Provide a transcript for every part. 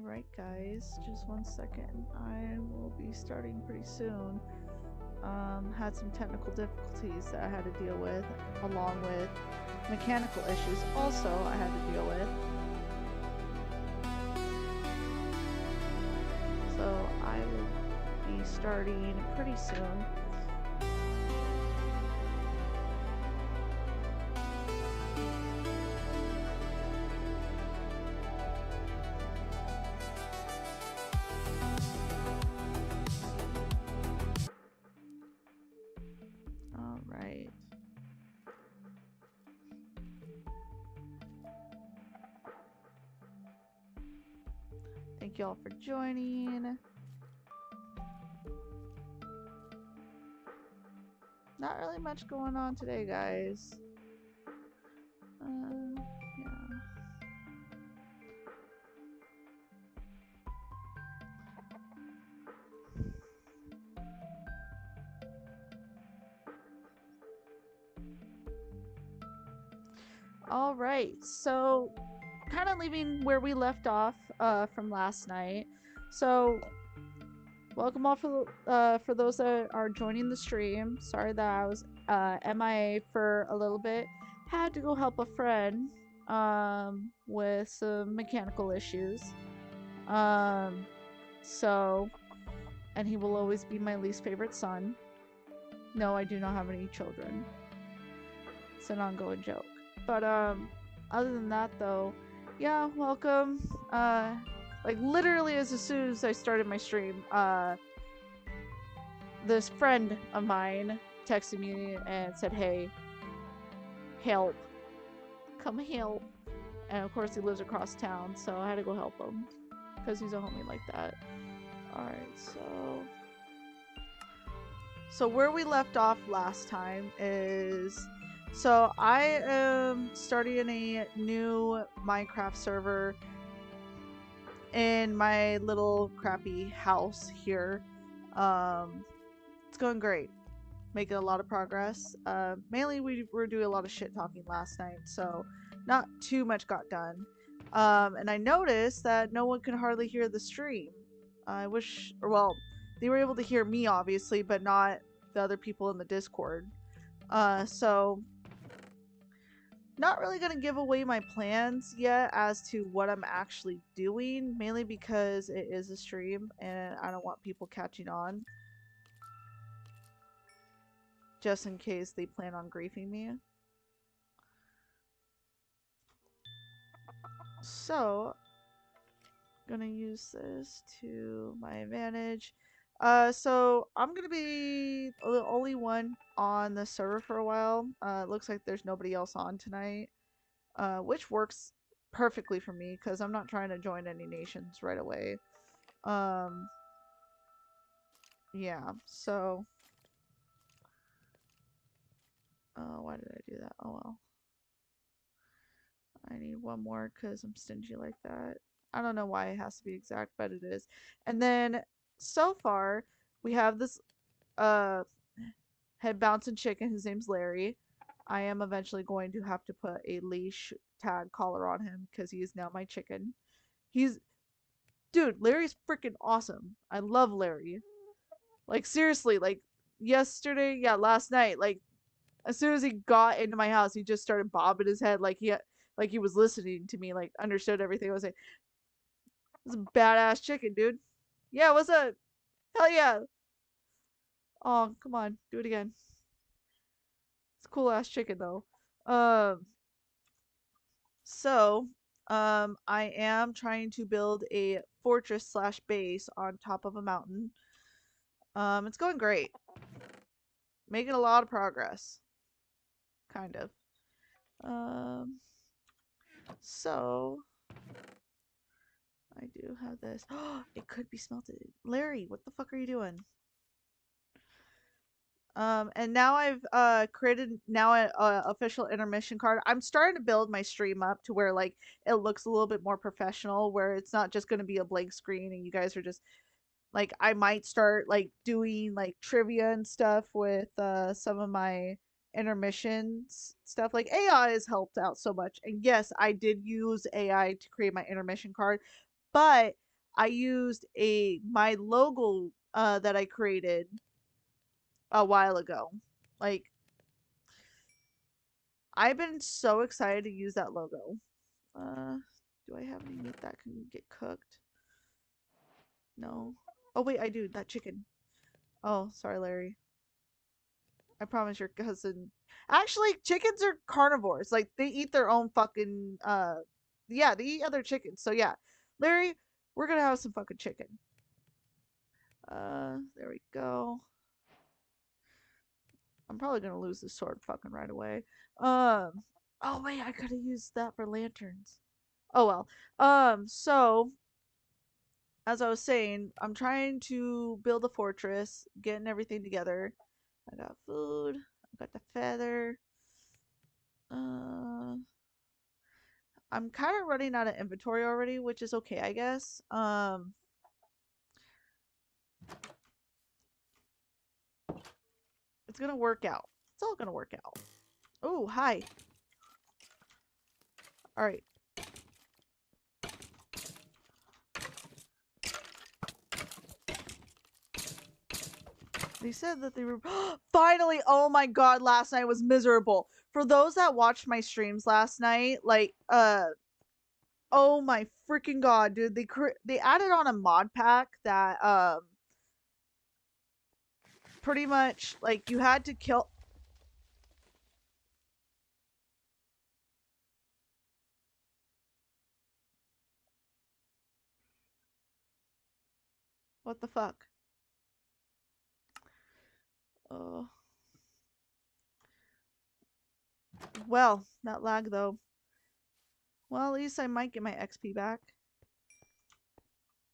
Alright guys, just one second. I will be starting pretty soon. Had some technical difficulties that I had to deal with, along with mechanical issues also I had to deal with. So I will be starting pretty soon. Alright. Thank you all for joining. Not really much going on today, guys. Yeah. All right, so kind of leaving where we left off from last night. So welcome all for those that are joining the stream. Sorry that I was MIA for a little bit. Had to go help a friend with some mechanical issues. So, and he will always be my least favorite son. No, I do not have any children. It's an ongoing joke. But other than that though, yeah, welcome. Like literally as soon as I started my stream, this friend of mine texted me and said, "Hey, help. Come help." And of course he lives across town, so I had to go help him because he's a homie like that. Alright, so where we left off last time is, so I am starting a new Minecraft server in my little crappy house here. It's going great. Making a lot of progress. Mainly we were doing a lot of shit talking last night, so not too much got done. And I noticed that no one could hardly hear the stream. I wish, or well, they were able to hear me obviously, but not the other people in the Discord. So not really gonna give away my plans yet as to what I'm actually doing, mainly because it is a stream and I don't want people catching on. Just in case they plan on griefing me. So, gonna use this to my advantage. So I'm gonna be the only one on the server for a while. It looks like there's nobody else on tonight, which works perfectly for me because I'm not trying to join any nations right away. Yeah, so why did I do that? Oh well. I need one more because I'm stingy like that. I don't know why it has to be exact, but it is. And then so far we have this head bouncing chicken. His name's Larry. I am eventually going to have to put a leash tag collar on him because he is now my chicken. Dude, Larry's freaking awesome. I love Larry. Like seriously, like yesterday, yeah, last night, like as soon as he got into my house, he just started bobbing his head like he was listening to me, like understood everything I was saying. It's a badass chicken, dude. Yeah, what's up? Hell yeah. Oh, come on, do it again. It's a cool ass chicken though. Um I am trying to build a fortress slash base on top of a mountain. It's going great. Making a lot of progress. Kind of. So I do have this. Oh, it could be smelted. Larry, what the fuck are you doing? And now I've created now an official intermission card. I'm starting to build my stream up to where like it looks a little bit more professional, where it's not just going to be a blank screen and you guys are just like, I might start like doing like trivia and stuff with some of my intermissions stuff. Like AI has helped out so much, and yes, I did use AI to create my intermission card, but I used my logo that I created a while ago. Like, I've been so excited to use that logo. Do I have any meat that can get cooked? No. Oh wait, I do. That chicken. Oh, sorry, Larry. I promise your cousin. Actually, chickens are carnivores. Like, they eat their own fucking yeah, they eat other chickens. So yeah. Larry, we're gonna have some fucking chicken. There we go. I'm probably gonna lose this sword fucking right away. Oh wait, I could have used that for lanterns. Oh well. So as I was saying, I'm trying to build a fortress, getting everything together. I got food. I got the feather. I'm kind of running out of inventory already, which is okay, I guess. It's gonna work out. It's all gonna work out. Oh, hi. All right. They said that they were finally. Oh my god, last night was miserable. For those that watched my streams last night, like oh my freaking god, dude, they added on a mod pack that pretty much like you had to kill. What the fuck? Oh. Well, that lag though. Well, at least I might get my XP back.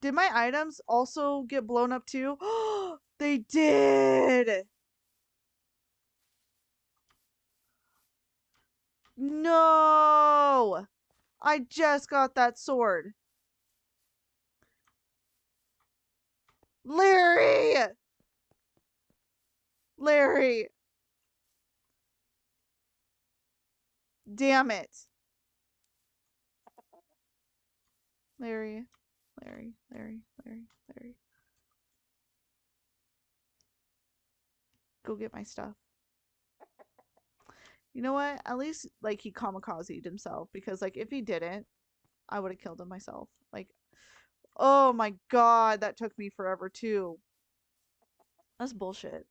Did my items also get blown up too? They did! No! I just got that sword. Larry! Larry! Damn it. Larry. Larry. Larry. Larry. Larry. Go get my stuff. You know what? At least, like, he kamikazed himself. Because, like, if he didn't, I would have killed him myself. Like, oh my god, that took me forever, too. That's bullshit.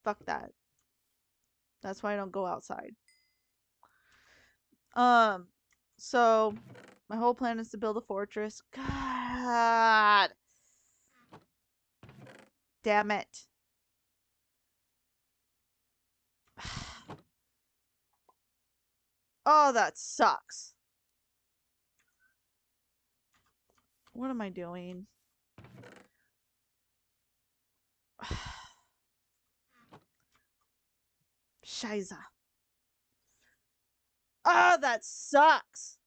Fuck that. That's why I don't go outside. So my whole plan is to build a fortress. God damn it. Oh, that sucks. What am I doing? Scheiße. Oh, that sucks.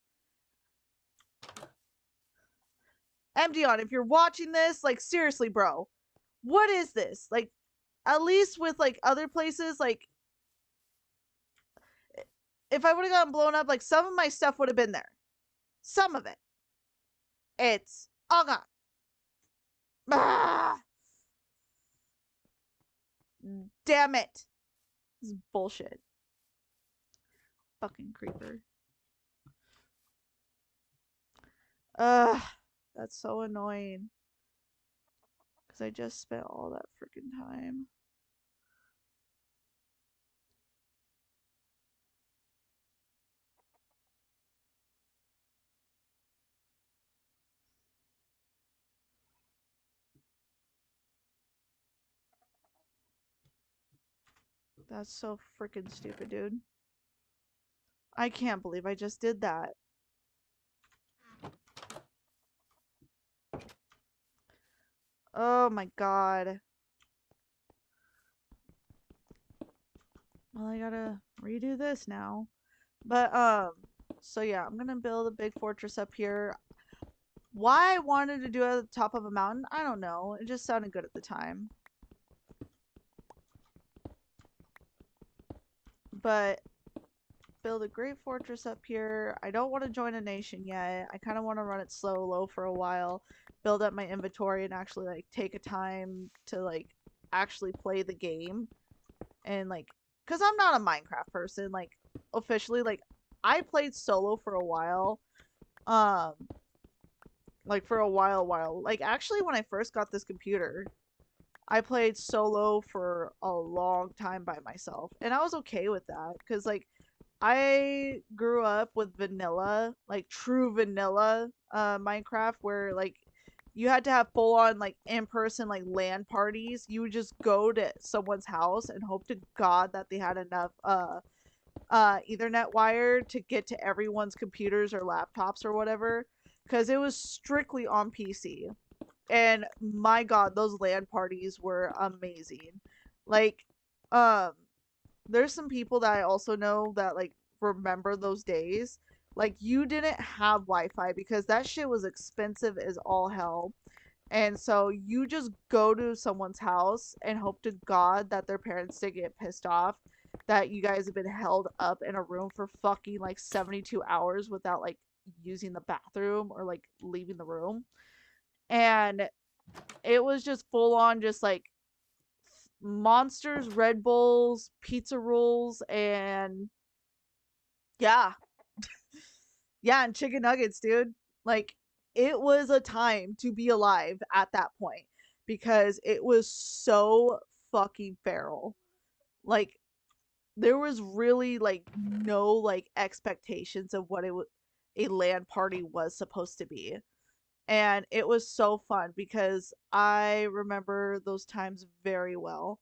MDon, if you're watching this, like, seriously, bro. What is this? Like, at least with, like, other places, like, if I would have gotten blown up, like, some of my stuff would have been there. Some of it. It's all gone. Ah! Damn it. This is bullshit. Fucking creeper. Ugh. That's so annoying. Because I just spent all that freaking time. That's so freaking stupid, dude. I can't believe I just did that. Oh my god. Well, I gotta redo this now. But, so yeah, I'm gonna build a big fortress up here. Why I wanted to do it at the top of a mountain, I don't know. It just sounded good at the time. But build a great fortress up here. I don't want to join a nation yet. I kind of want to run it low for a while, build up my inventory, and actually like take a time to like actually play the game. And like, cause I'm not a Minecraft person. Like, officially, like I played solo for a while. Um, like for a while. Like actually, when I first got this computer, I played solo for a long time by myself, and I was okay with that because like I grew up with vanilla, like true vanilla Minecraft where like you had to have full on like in-person like LAN parties. You would just go to someone's house and hope to God that they had enough Ethernet wire to get to everyone's computers or laptops or whatever because it was strictly on PC. And my God, those LAN parties were amazing. Like, um, there's some people that I also know that like remember those days. Like, you didn't have Wi-Fi because that shit was expensive as all hell. And so you just go to someone's house and hope to God that their parents didn't get pissed off that you guys have been held up in a room for fucking like 72 hours without like using the bathroom or like leaving the room. And it was just full on just like monsters, Red Bulls, pizza rolls, and yeah. Yeah, and chicken nuggets, dude. Like it was a time to be alive at that point because it was so fucking feral. Like there was really like no like expectations of what a LAN party was supposed to be. And it was so fun because I remember those times very well.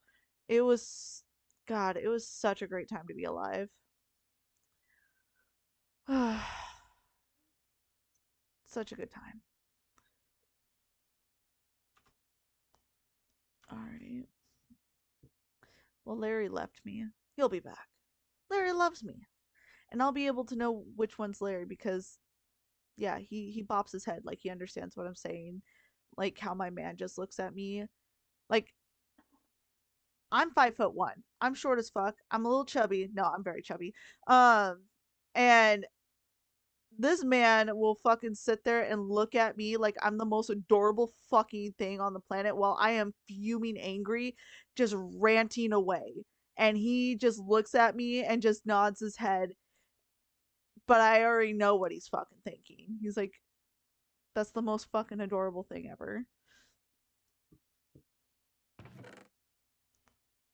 It was, God, it was such a great time to be alive. Such a good time. All right. Well, Larry left me. He'll be back. Larry loves me. And I'll be able to know which one's Larry because, yeah, he bops his head like he understands what I'm saying. Like how my man just looks at me. Like, I'm 5'1". I'm short as fuck. I'm a little chubby. No, I'm very chubby. Um, and this man will fucking sit there and look at me like I'm the most adorable fucking thing on the planet while I am fuming angry, just ranting away. And he just looks at me and just nods his head, but I already know what he's fucking thinking. He's like, that's the most fucking adorable thing ever.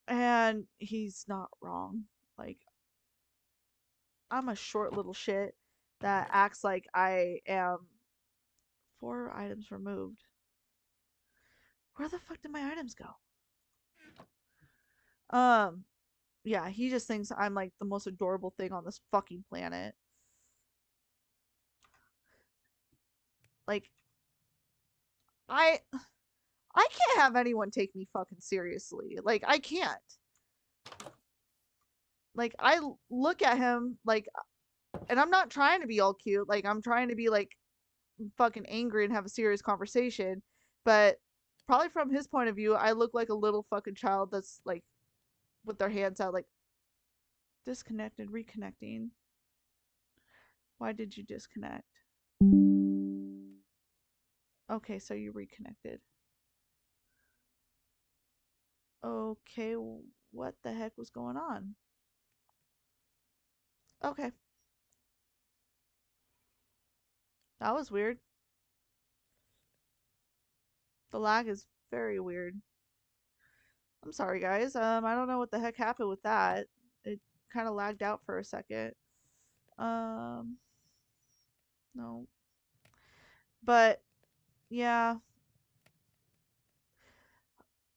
And he's not wrong. Like, I'm a short little shit that acts like I am 4 items removed. Where the fuck did my items go? Um, yeah, he just thinks I'm like the most adorable thing on this fucking planet. Like, I I can't have anyone take me fucking seriously. Like, I can't. Like, I look at him like, and I'm not trying to be all cute. Like, I'm trying to be like fucking angry and have a serious conversation. But probably from his point of view, I look like a little fucking child that's like with their hands out, like disconnected, reconnecting. Why did you disconnect? Okay, so you reconnected. Okay, what the heck was going on? Okay, that was weird. The lag is very weird. I'm sorry, guys. I don't know what the heck happened with that. It kind of lagged out for a second. Um, no. But yeah,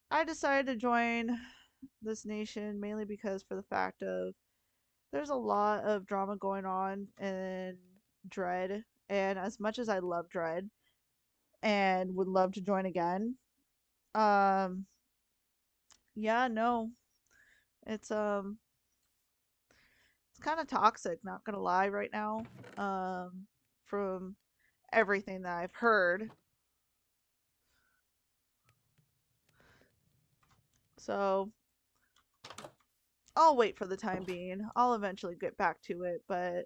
I decided to join this nation mainly because for the fact of there's a lot of drama going on in Dread, and as much as I love Dread and would love to join again, um, yeah, no, it's it's kind of toxic, not gonna lie, right now, from everything that I've heard. So, I'll wait for the time being. I'll eventually get back to it, but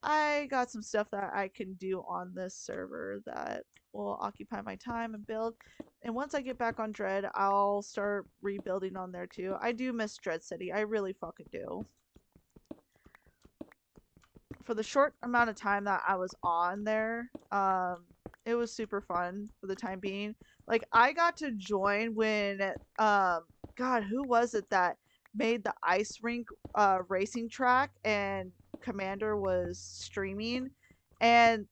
I got some stuff that I can do on this server that will occupy my time and build. And once I get back on Dread, I'll start rebuilding on there too. I do miss Dread City. I really fucking do. For the short amount of time that I was on there, it was super fun for the time being. Like, I got to join when, God, who was it that made the ice rink racing track and Commander was streaming, and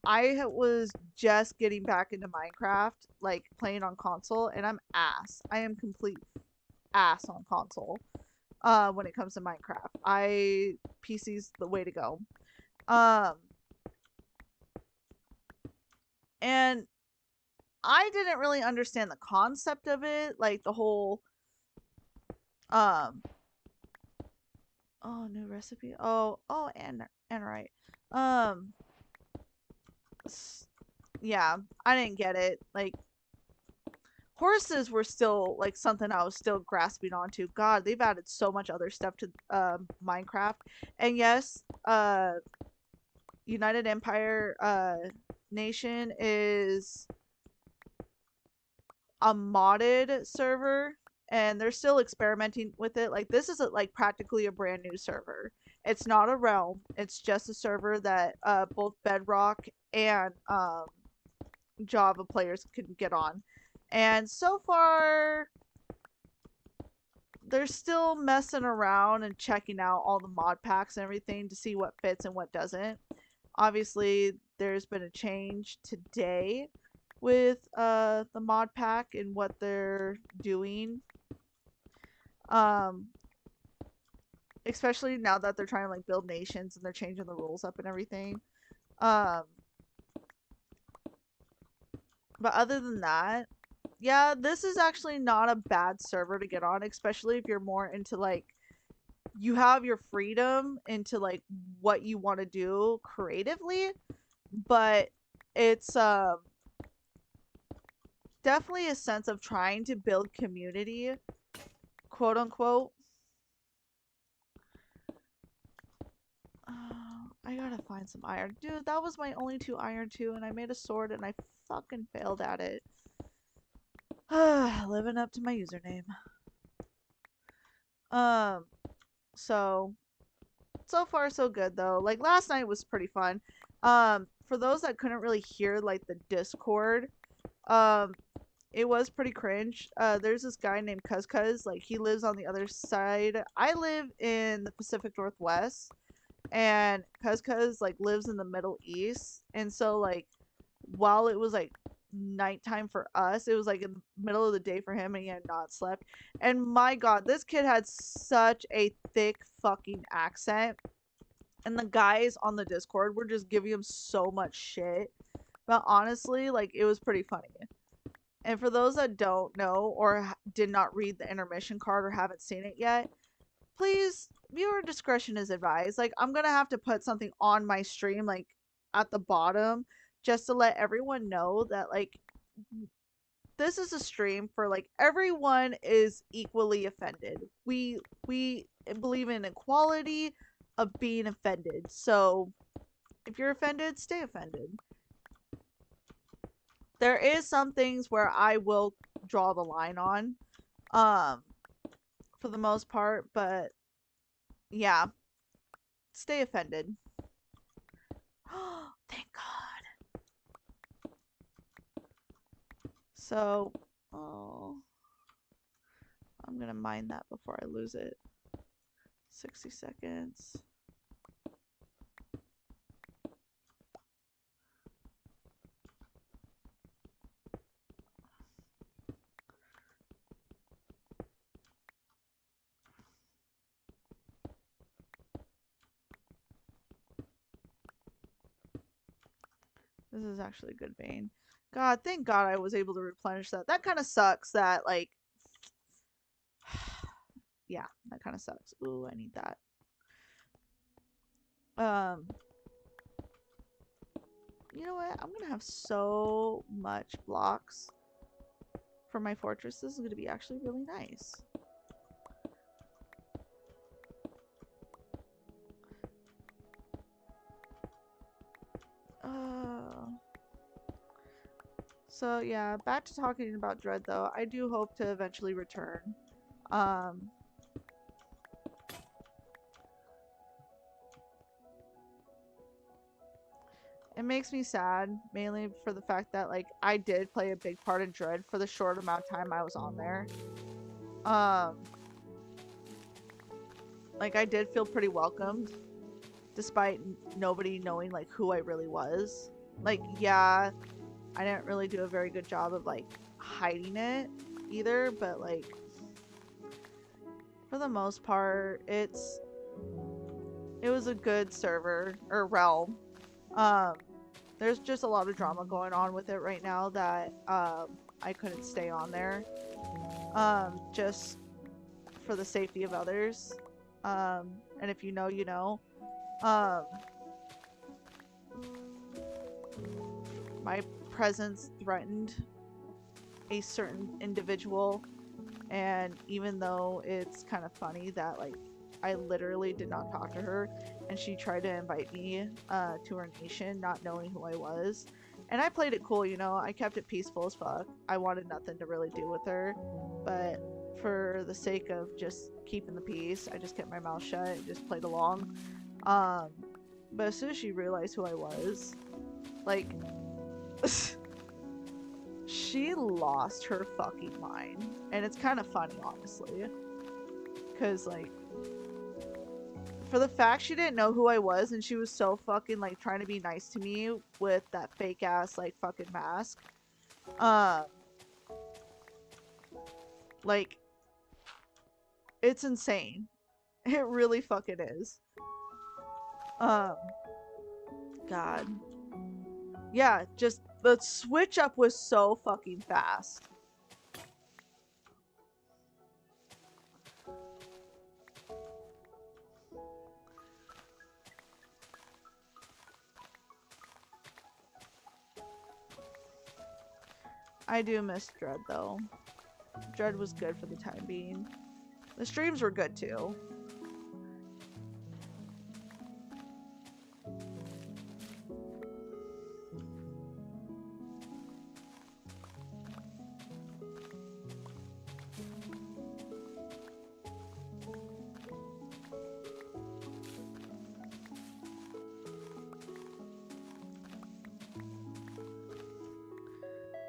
I was just getting back into Minecraft, like playing on console, and I'm ass. I am complete ass on console when it comes to Minecraft. PC's the way to go. And I didn't really understand the concept of it, like the whole oh, new recipe. Oh, and right. Yeah, I didn't get it. Like, horses were still like something I was still grasping onto. God, they've added so much other stuff to Minecraft. And yes, United Empire Nation is a modded server, and they're still experimenting with it. Like, this is like practically a brand new server. It's not a realm. It's just a server that both Bedrock and Java players can get on. And so far, they're still messing around and checking out all the mod packs and everything to see what fits and what doesn't. Obviously, there's been a change today with the mod pack and what they're doing. Especially now that they're trying to like build nations and they're changing the rules up and everything. But other than that, yeah, this is actually not a bad server to get on, especially if you're more into like, you have your freedom into like what you want to do creatively, but it's definitely a sense of trying to build community, quote unquote. I gotta find some iron. Dude, that was my only 2 iron too, and I made a sword and I fucking failed at it. Living up to my username. So far so good though. Like, last night was pretty fun. For those that couldn't really hear like the Discord, it was pretty cringe. There's this guy named Cuz, like, he lives on the other side. I live in the Pacific Northwest, and Cuz like lives in the Middle East. And so like, while it was like nighttime for us, it was like in the middle of the day for him, and he had not slept. And my god, this kid had such a thick fucking accent, and the guys on the Discord were just giving him so much shit. But honestly, like, it was pretty funny. And for those that don't know or did not read the intermission card or haven't seen it yet, please, viewer discretion is advised. Like, I'm gonna have to put something on my stream, like, at the bottom, just to let everyone know that, like, this is a stream for, like, everyone is equally offended. We believe in equality of being offended. So, if you're offended, stay offended. There is some things where I will draw the line on, for the most part, but yeah, stay offended. Thank God. So, oh, I'm gonna mine that before I lose it. 60 seconds. This is actually a good vein. God, thank God I was able to replenish that. That kind of sucks that, like, yeah, that kind of sucks. Ooh, I need that. You know what? I'm gonna have so much blocks for my fortress. This is going to be actually really nice. So yeah, back to talking about Dread though. I do hope to eventually return. It makes me sad, mainly for the fact that like I did play a big part in Dread for the short amount of time I was on there. Like I did feel pretty welcomed, despite nobody knowing like who I really was. Like yeah, I didn't really do a very good job of like hiding it either, but like for the most part, it was a good server or realm. There's just a lot of drama going on with it right now that I couldn't stay on there. Just for the safety of others. And if you know, you know. My presence threatened a certain individual, and even though it's kind of funny that like I literally did not talk to her and she tried to invite me to her nation not knowing who I was, and I played it cool, you know, I kept it peaceful as fuck. I wanted nothing to really do with her, but for the sake of just keeping the peace, I just kept my mouth shut and just played along. But as soon as she realized who I was, like she lost her fucking mind. And it's kind of funny, honestly. Because, like, for the fact she didn't know who I was and she was so fucking, like, trying to be nice to me with that fake ass, like, fucking mask. Like, it's insane. It really fucking is. God. Yeah, just the switch up was so fucking fast. I do miss Dread though. Dread was good for the time being. The streams were good too.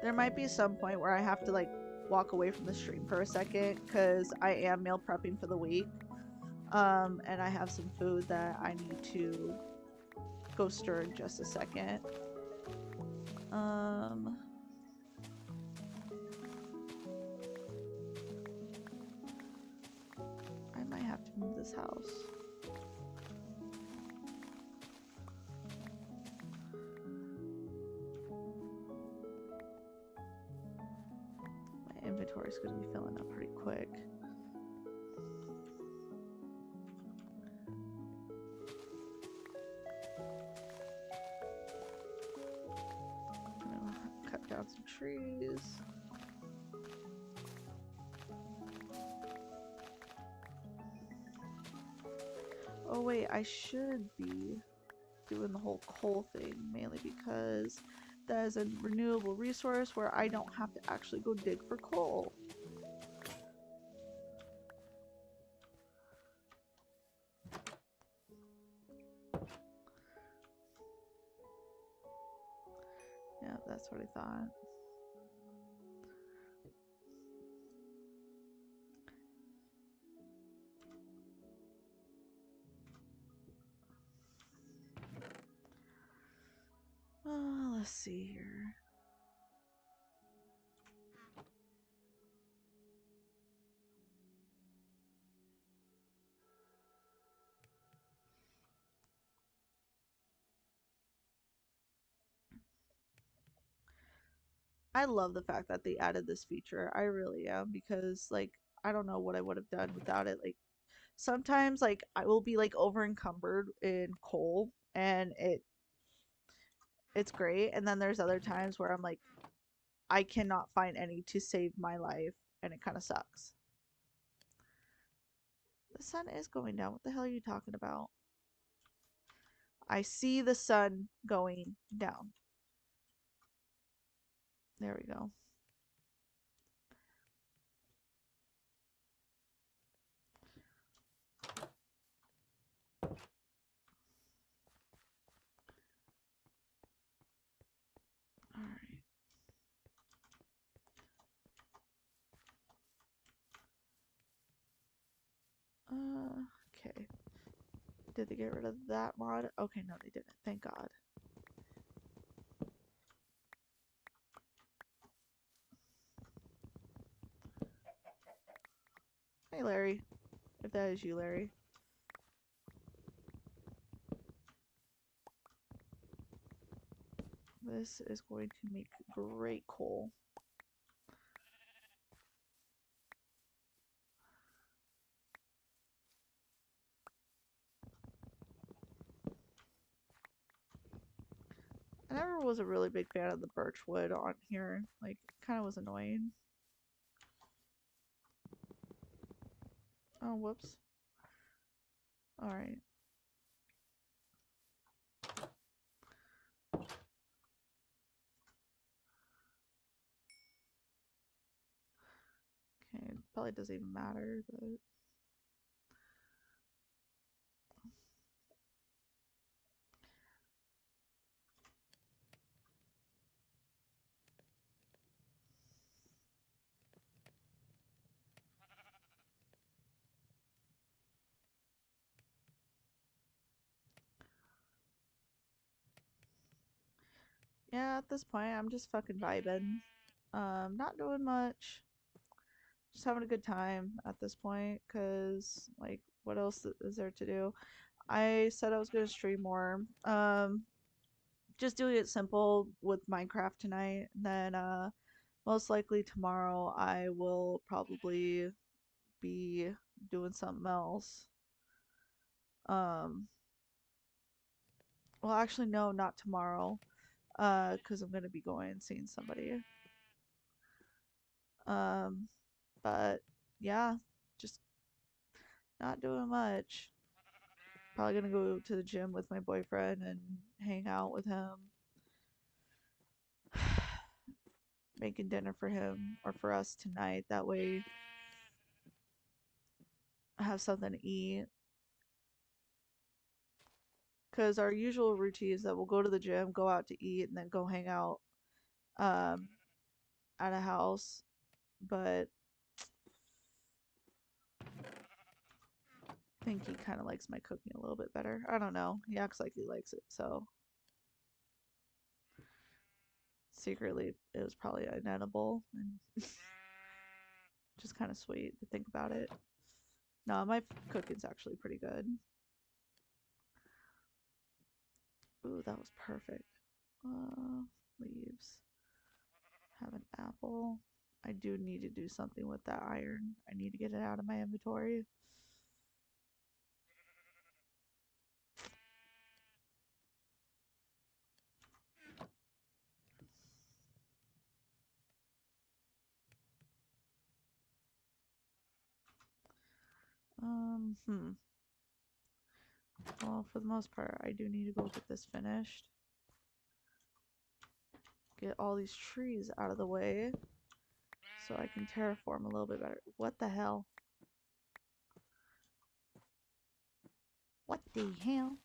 There might be some point where I have to like walk away from the stream for a second because I am meal prepping for the week. And I have some food that I need to go stir in just a second. I might have to move this house. My inventory is going to be filling up pretty quick. Cut down some trees. Oh wait, I should be doing the whole coal thing, mainly because that is a renewable resource where I don't have to actually go dig for coal. Yeah, that's what I thought. Let's see here. I love the fact that they added this feature. I really am, because like I don't know what I would have done without it. Like sometimes like I will be like over encumbered in coal and it's great, and then there's other times where I'm like I cannot find any to save my life, and it kind of sucks. The sun is going down. What the hell are you talking about? I see the sun going down. There we go. Alright. Okay. Did they get rid of that mod? Okay, no, they didn't. Thank God. Hey, Larry. If that is you, Larry. This is going to make great coal. I never was a really big fan of the birch wood on here. Like, it kind of was annoying. Oh, whoops. Alright. Okay, it probably doesn't even matter, but... Yeah, at this point, I'm just fucking vibing. Not doing much. Just having a good time at this point, because, like, what else is there to do? I said I was going to stream more. Just doing it simple with Minecraft tonight. Then, most likely tomorrow I will probably be doing something else. Um, well, actually, no, not tomorrow. Because I'm gonna be going and seeing somebody. Um, but yeah, just not doing much. Probably gonna go to the gym with my boyfriend and hang out with him. Making dinner for him or for us tonight. That way I have something to eat. Because our usual routine is that we'll go to the gym, go out to eat, and then go hang out um, at a house. But I think he kind of likes my cooking a little bit better. I don't know. He acts like he likes it, so secretly it was probably inedible and just kind of sweet to think about it. No, my cooking's actually pretty good. Ooh, that was perfect. Leaves. Have an apple. I do need to do something with that iron. I need to get it out of my inventory. Hmm. Well, for the most part, I do need to go get this finished. Get all these trees out of the way so I can terraform a little bit better. What the hell? What the hell?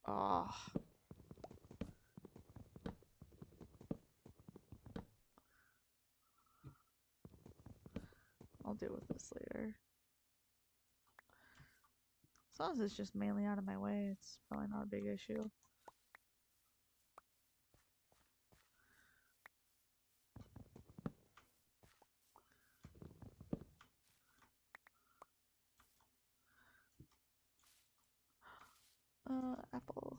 Ah. Oh. I'll deal with this later. As long as it's just mainly out of my way, it's probably not a big issue. Apple.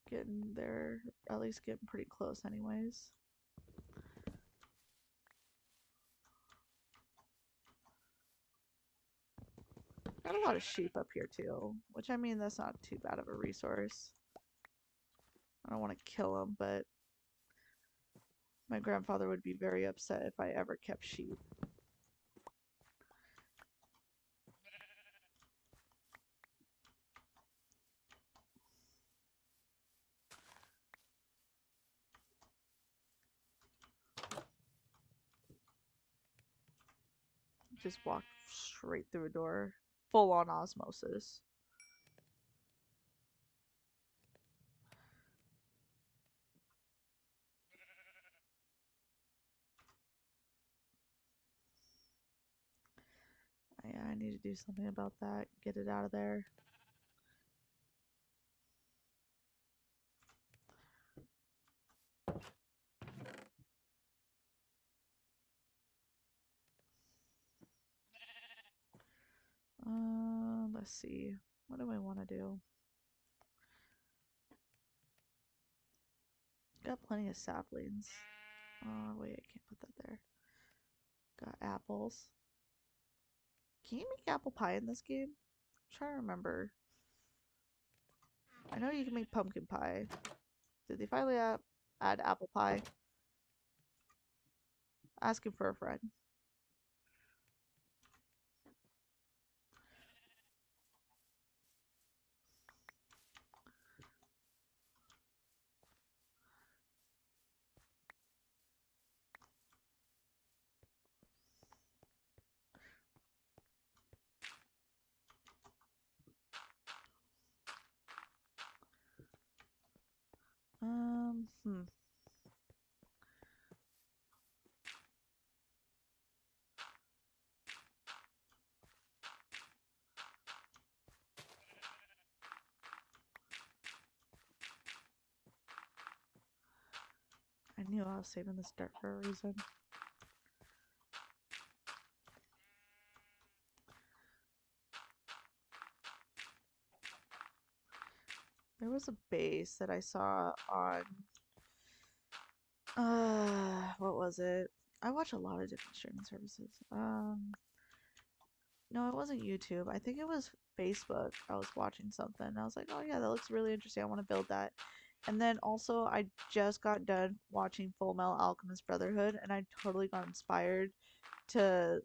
getting there, at least getting pretty close anyways. Got a lot of sheep up here too, which I mean, that's not too bad of a resource. I don't want to kill them, but my grandfather would be very upset if I ever kept sheep. Just walked straight through a door. Full on osmosis. Yeah, I need to do something about that. Get it out of there. Let's see. What do I want to do? Got plenty of saplings. Wait, I can't put that there. Got apples. Can you make apple pie in this game? I'm trying to remember. I know you can make pumpkin pie. Did they finally add apple pie? Asking for a friend. Hmm. I knew I was saving this dirt for a reason. There was a base that I saw on what was it? I watch a lot of different streaming services. No, it wasn't YouTube. I think it was Facebook. I was watching something. I was like, oh yeah, that looks really interesting. I want to build that. And then also, I just got done watching Full Metal Alchemist Brotherhood, and I totally got inspired to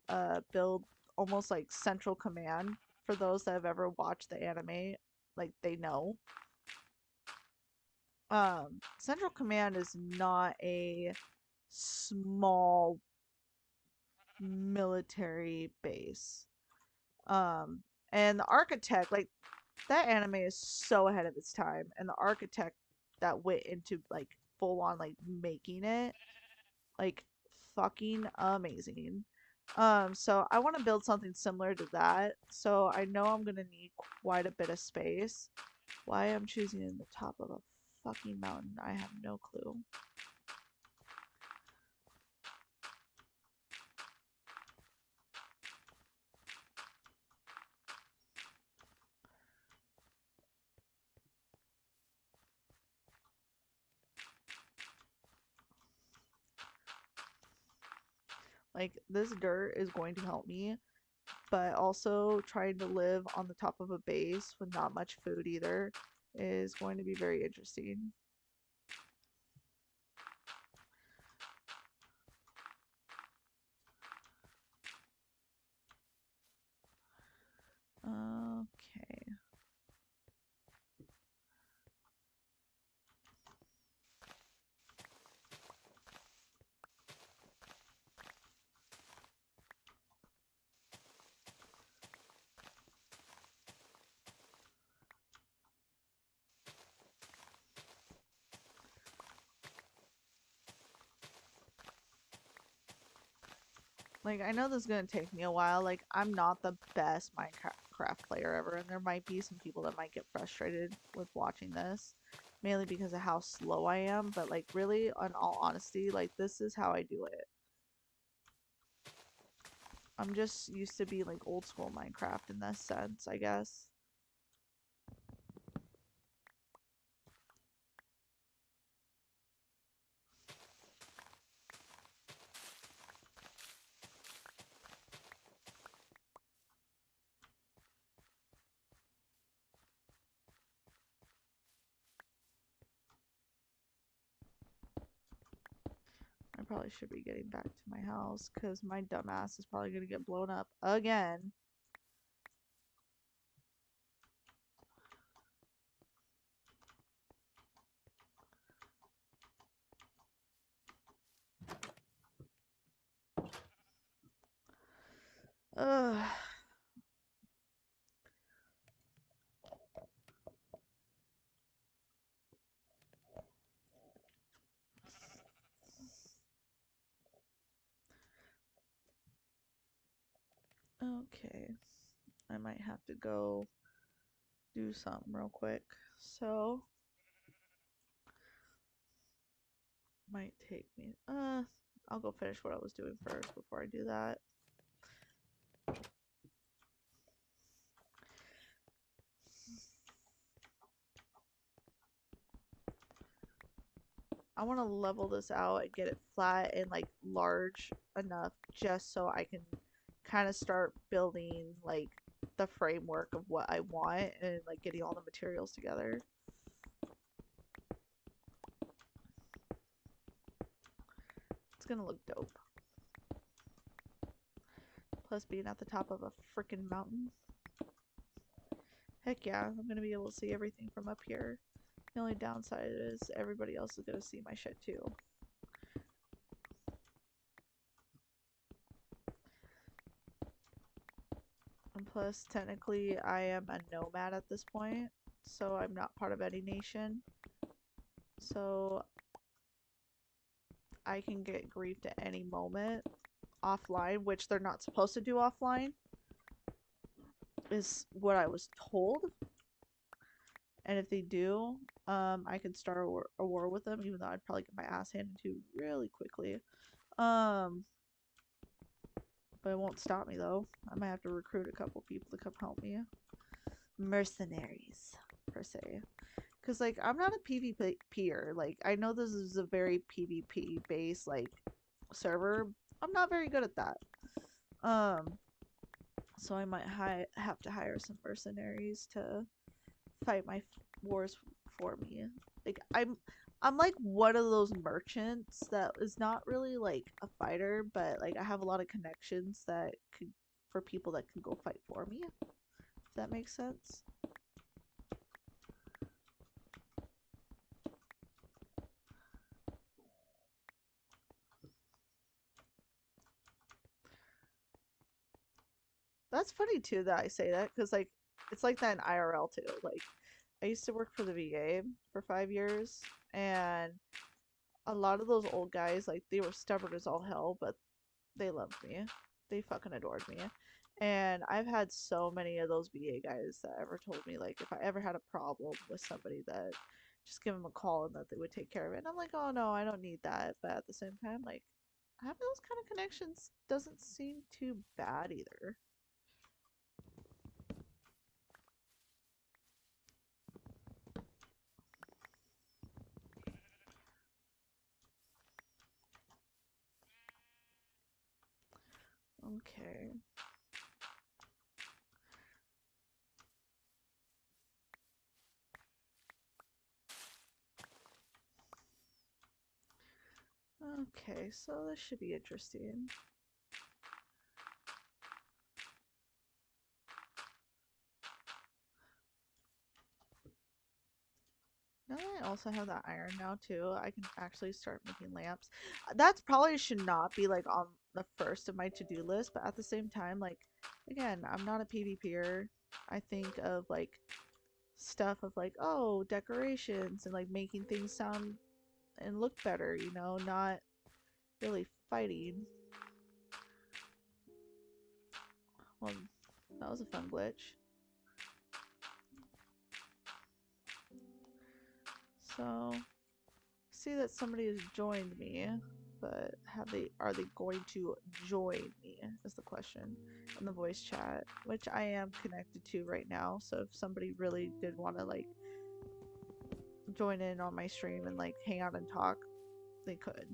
build almost like Central Command. For those that have ever watched the anime, like they know. Central Command is not a small military base. Um, and the architect, like that anime is so ahead of its time, and the architect that went into like full on like making it, like fucking amazing. So I want to build something similar to that. So I know I'm gonna need quite a bit of space. Why I'm choosing in the top of a fucking mountain, I have no clue. Like, this dirt is going to help me, but also trying to live on the top of a base with not much food either is going to be very interesting. Okay. Like, I know this is going to take me a while. Like, I'm not the best Minecraft player ever, and there might be some people that might get frustrated with watching this, mainly because of how slow I am. But, like, really, in all honesty, like, this is how I do it. I'm just used to be, like, old school Minecraft in this sense, I guess. probably should be getting back to my house because my dumbass is probably gonna get blown up again. Ugh. Okay. I might have to go do something real quick. So, might take me. I'll go finish what I was doing first before I do that. I want to level this out and get it flat and like large enough just so I can kind of start building like the framework of what I want and like getting all the materials together. It's gonna look dope. Plus being at the top of a freaking mountain. Heck yeah, I'm gonna be able to see everything from up here. The only downside is everybody else is gonna see my shit too. And plus, technically, I am a nomad at this point, so I'm not part of any nation. So I can get griefed at any moment offline, which they're not supposed to do offline, is what I was told. And if they do, I can start a war with them, even though I'd probably get my ass handed to really quickly. But it won't stop me though. I might have to recruit a couple people to come help me. Mercenaries, per se. Because, like, I'm not a PvPer. Like, I know this is a very PvP-based, like, server. I'm not very good at that. So I might have to hire some mercenaries to fight my wars for me. Like, I'm like one of those merchants that is not really, like, a fighter, but, like, I have a lot of connections that could, for people that can go fight for me. If that makes sense. That's funny too that I say that because like it's like that in IRL too. Like I used to work for the VA for 5 years, and a lot of those old guys like they were stubborn as all hell, but they loved me. They fucking adored me. And I've had so many of those VA guys that ever told me like if I ever had a problem with somebody that just give them a call and that they would take care of it. And I'm like, oh no, I don't need that. But at the same time, like having those kind of connections doesn't seem too bad either. Okay. Okay, so this should be interesting. Now that I also have that iron now too, I can actually start making lamps. That probably should not be like on the first of my to-do list, but at the same time, like, again, I'm not a PvPer. I think of like stuff of like, oh, decorations and like making things sound and look better, you know, not really fighting. Well, that was a fun glitch. So, see that somebody has joined me, but are they going to join me is the question in the voice chat, which I am connected to right now. So if somebody really did want to like join in on my stream and like hang out and talk, they could.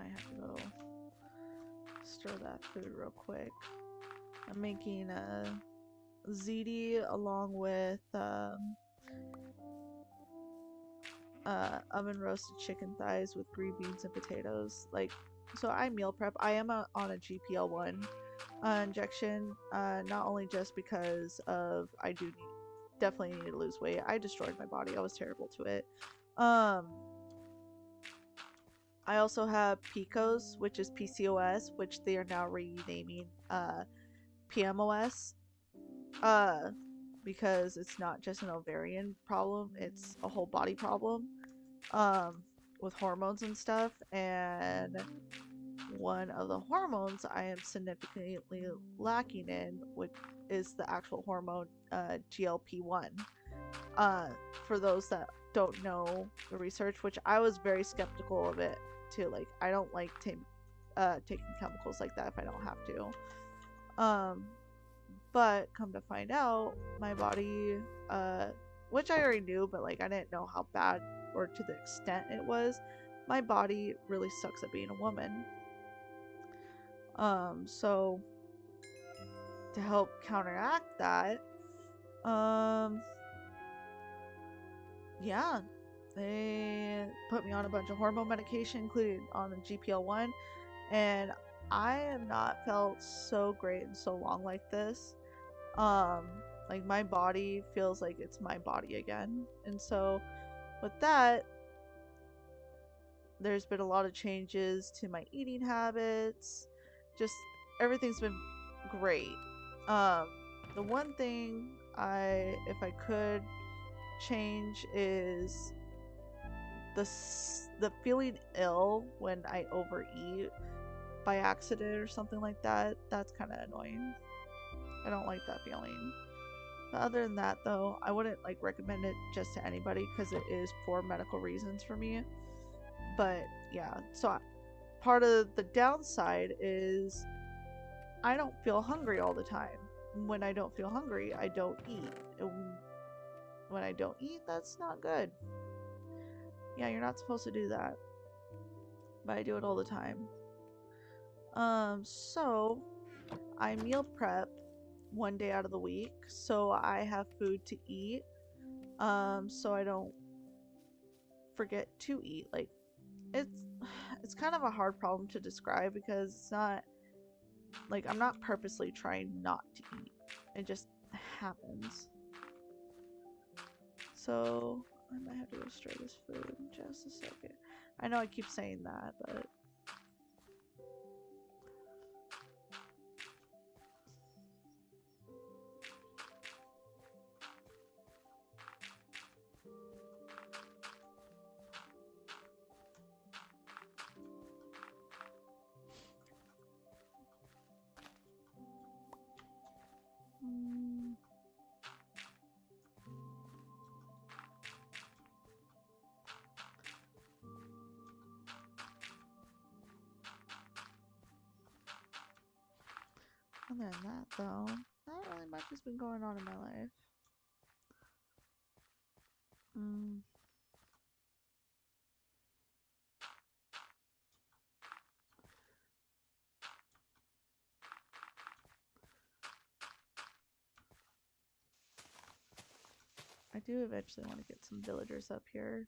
might have to go stir that food real quick. I'm making a ziti along with oven roasted chicken thighs with green beans and potatoes. Like, so I meal prep. I am on a GPL1 injection, not only just because of I do definitely need to lose weight. I destroyed my body. I was terrible to it. I also have PCOS, which is PCOS, which they are now renaming PMOS, because it's not just an ovarian problem, it's a whole body problem, with hormones and stuff. And one of the hormones I am significantly lacking in, which is the actual hormone GLP-1. For those that don't know the research, which I was very skeptical of it too. Like, I don't like taking chemicals like that if I don't have to. But come to find out, my body, which I already knew, but like I didn't know how bad or to the extent it was. My body really sucks at being a woman. So to help counteract that, yeah, they put me on a bunch of hormone medication, including on a GPL1, and I have not felt so great in so long like this. Like, my body feels like it's my body again. And so with that, there's been a lot of changes to my eating habits. Just everything's been great. The one thing if I could change is the feeling ill when I overeat by accident or something like that. That's kind of annoying. I don't like that feeling. But other than that, though, I wouldn't like recommend it just to anybody because it is for medical reasons for me. But yeah, so part of the downside is I don't feel hungry all the time. When I don't feel hungry, I don't eat. And when I don't eat, that's not good. Yeah, you're not supposed to do that. But I do it all the time. So I meal prep one day out of the week, so I have food to eat, so I don't forget to eat. Like, it's kind of a hard problem to describe because it's not like I'm not purposely trying not to eat. It just happens. So I might have to go stir this food in just a second. I know I keep saying that, but other than that, though, not really much has been going on in my life. I do eventually want to get some villagers up here.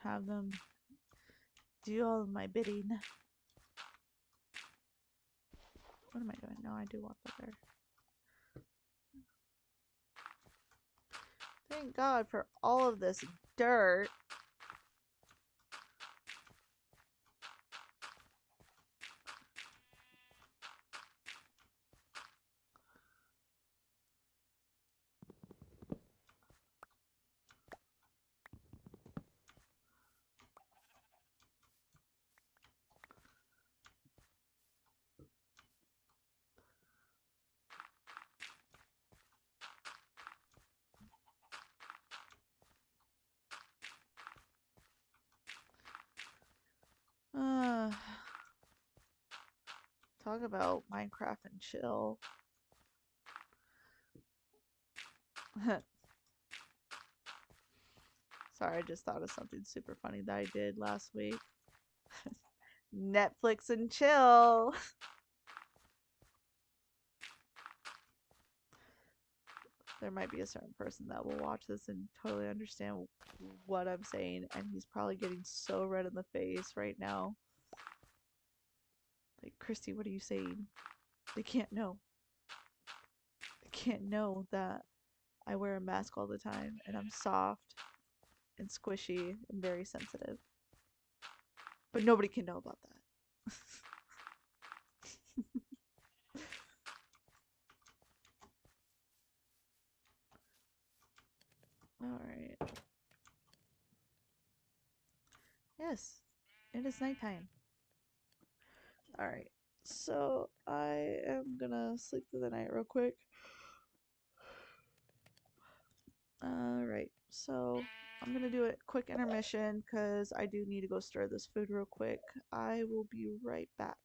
Have them do all of my bidding. What am I doing? No, I do want that there. Thank God for all of this dirt. Talk about Minecraft and chill. Sorry, I just thought of something super funny that I did last week. Netflix and chill. There might be a certain person that will watch this and totally understand what I'm saying, and he's probably getting so red in the face right now. Like, Krissty, what are you saying? They can't know. They can't know that I wear a mask all the time and I'm soft and squishy and very sensitive. But nobody can know about that. Alright. Yes, it is nighttime. Alright, so I am gonna sleep through the night real quick. Alright, so I'm gonna do a quick intermission because I do need to go stir this food real quick. I will be right back.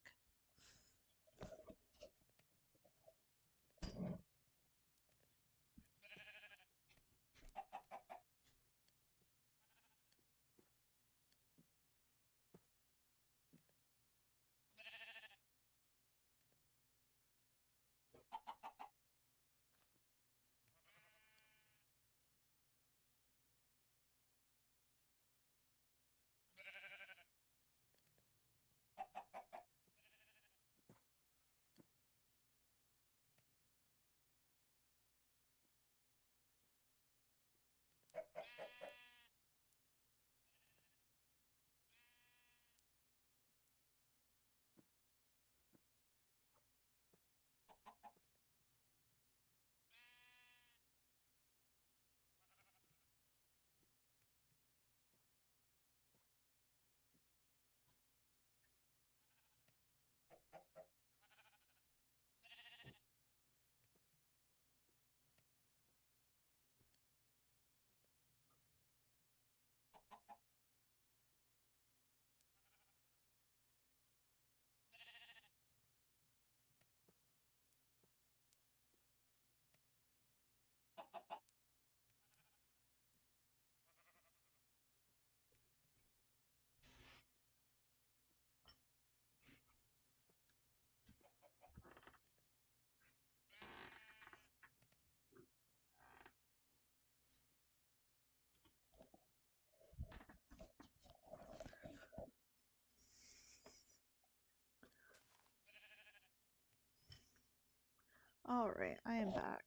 Alright, I am back.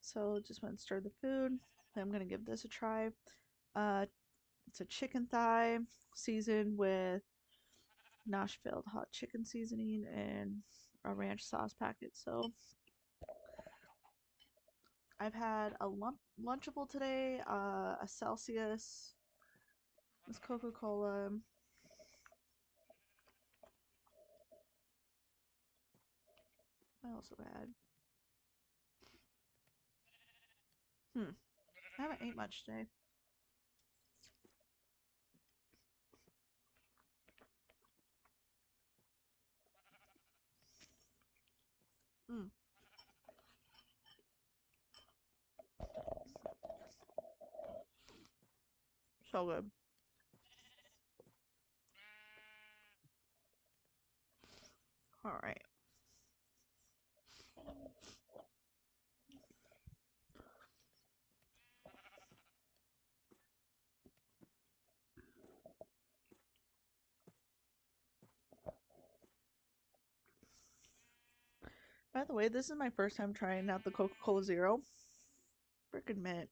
So just went and stirred the food. I'm gonna give this a try. It's a chicken thigh seasoned with Nashville hot chicken seasoning and a ranch sauce packet. So I've had a Lunchable today, a Celsius, this Coca-Cola. What else have I had? I haven't ate much today. Hmm. So good. Alright. By the way, this is my first time trying out the Coca-Cola Zero. Frickin' mint.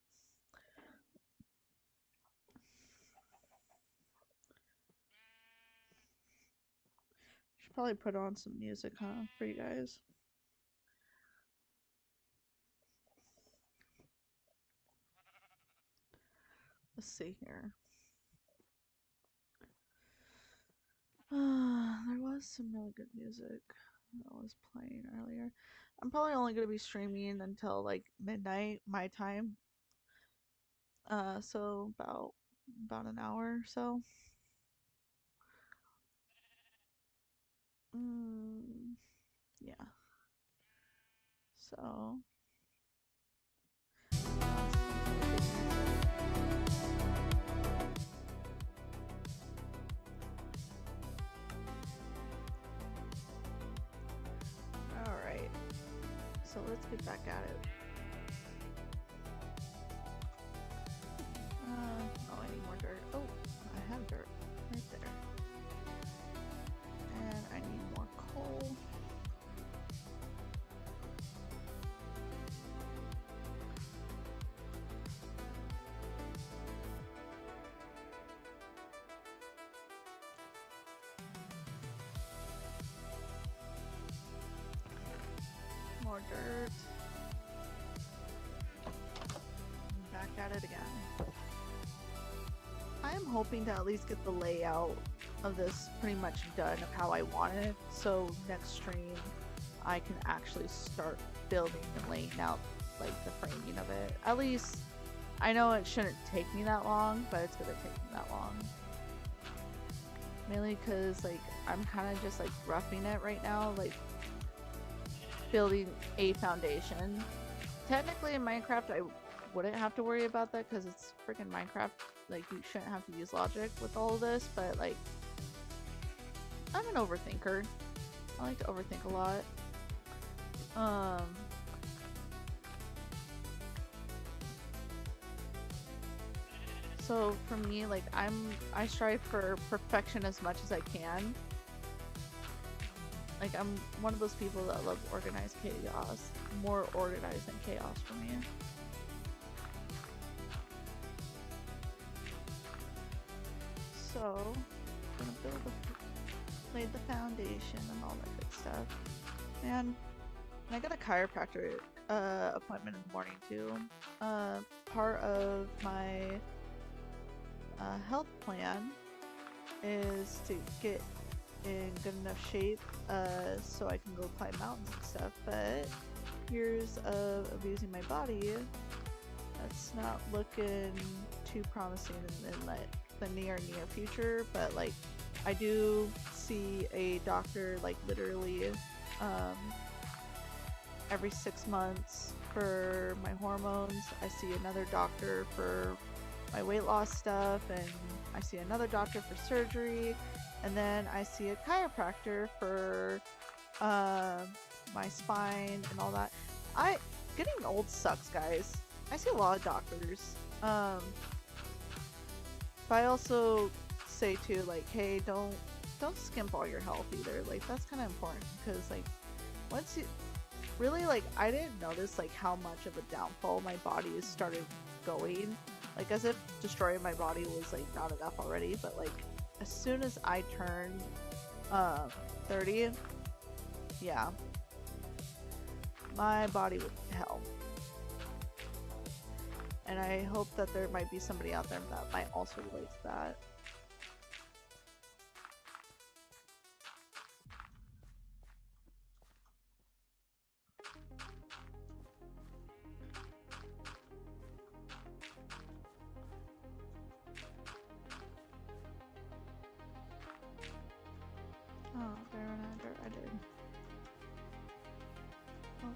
Should probably put on some music, huh, for you guys. Let's see here. There was some really good music that was playing earlier. I'm probably only going to be streaming until like midnight my time. So about an hour or so. Yeah. So so let's get back at it. Oh, I need more dirt. Oh, I have dirt right there. And I need more coal. More dirt. Back at it again. I am hoping to at least get the layout of this pretty much done of how I want it, so next stream I can actually start building and laying out like the framing of it. At least I know it shouldn't take me that long, but it's gonna take me that long. Mainly because like I'm kind of just like roughing it right now, like building a foundation. Technically in Minecraft I wouldn't have to worry about that because it's freaking Minecraft. Like you shouldn't have to use logic with all of this, but like I'm an overthinker. I like to overthink a lot. So for me, like I strive for perfection as much as I can. Like I'm one of those people that love organized chaos. More organized than chaos for me. So I'm gonna lay the foundation and all that good stuff. And I got a chiropractor appointment in the morning too. Part of my health plan is to get in good enough shape so I can go climb mountains and stuff, but years of abusing my body, that's not looking too promising in like the near future. But like I do see a doctor like literally every 6 months for my hormones. I see another doctor for my weight loss stuff, and I see another doctor for surgery, and then I see a chiropractor for my spine and all that. Getting old sucks, guys. I see a lot of doctors. But I also say too, like, hey, don't skimp all your health either. Like that's kind of important because like once you really like, I didn't notice like how much of a downfall my body has started going. Like as if destroying my body was like not enough already, but like as soon as I turned 30, yeah, my body went to hell. And I hope that there might be somebody out there that might also relate to that. Oh, there went under. I did. Oh.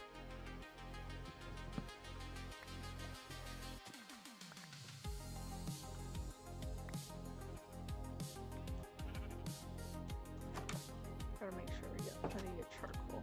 Gotta make sure we get plenty of charcoal.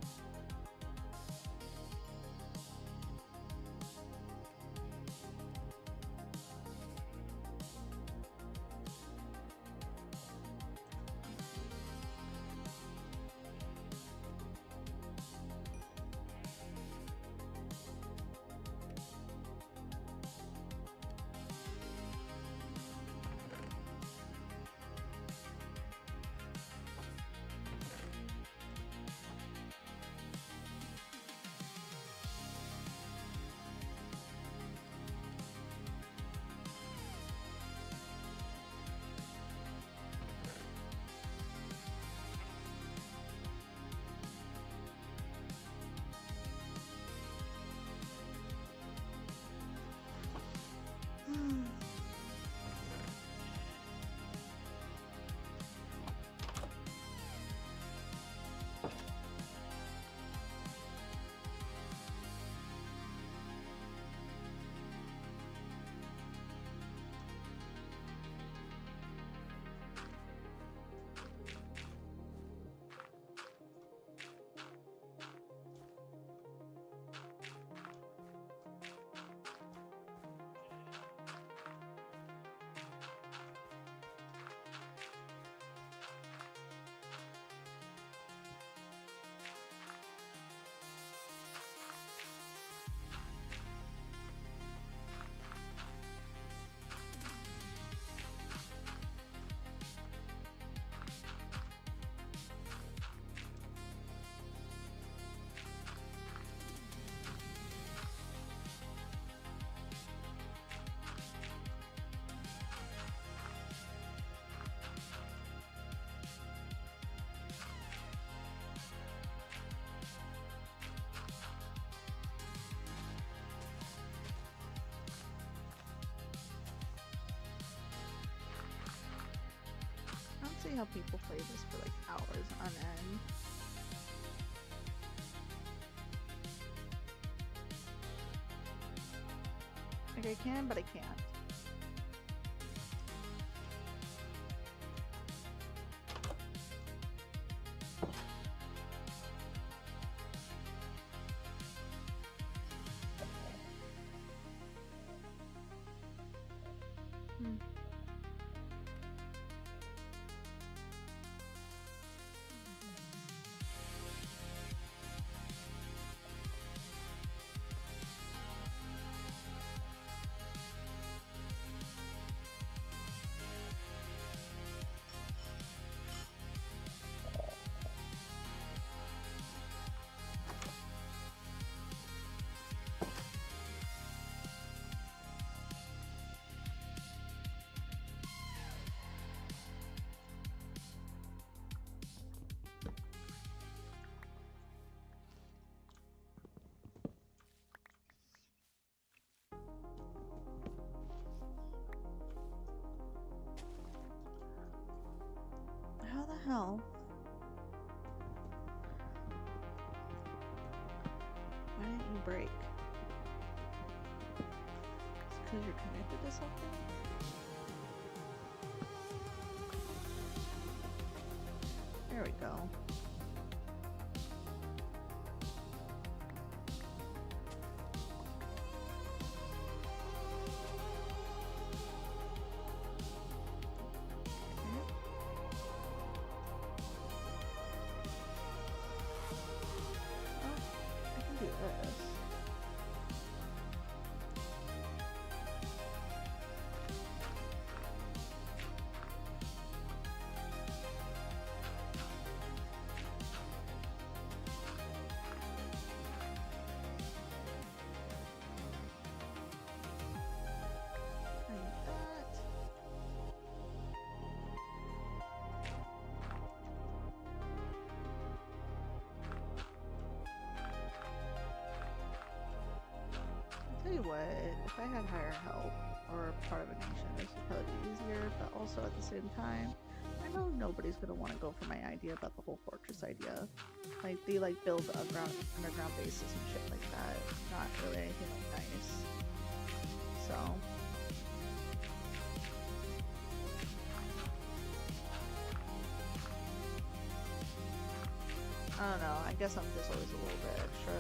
see how people play this for like hours on end. Like I can, but I can't. How the hell? Why didn't you break? It's because you're connected to something? There we go. Tell you what, if I had higher help or part of a nation, this would probably be easier, but also at the same time, I know nobody's gonna want to go for my idea about the whole fortress idea. Like, they like build underground bases and shit like that. Not really anything like nice. So. I don't know, I guess I'm just always a little bit extra.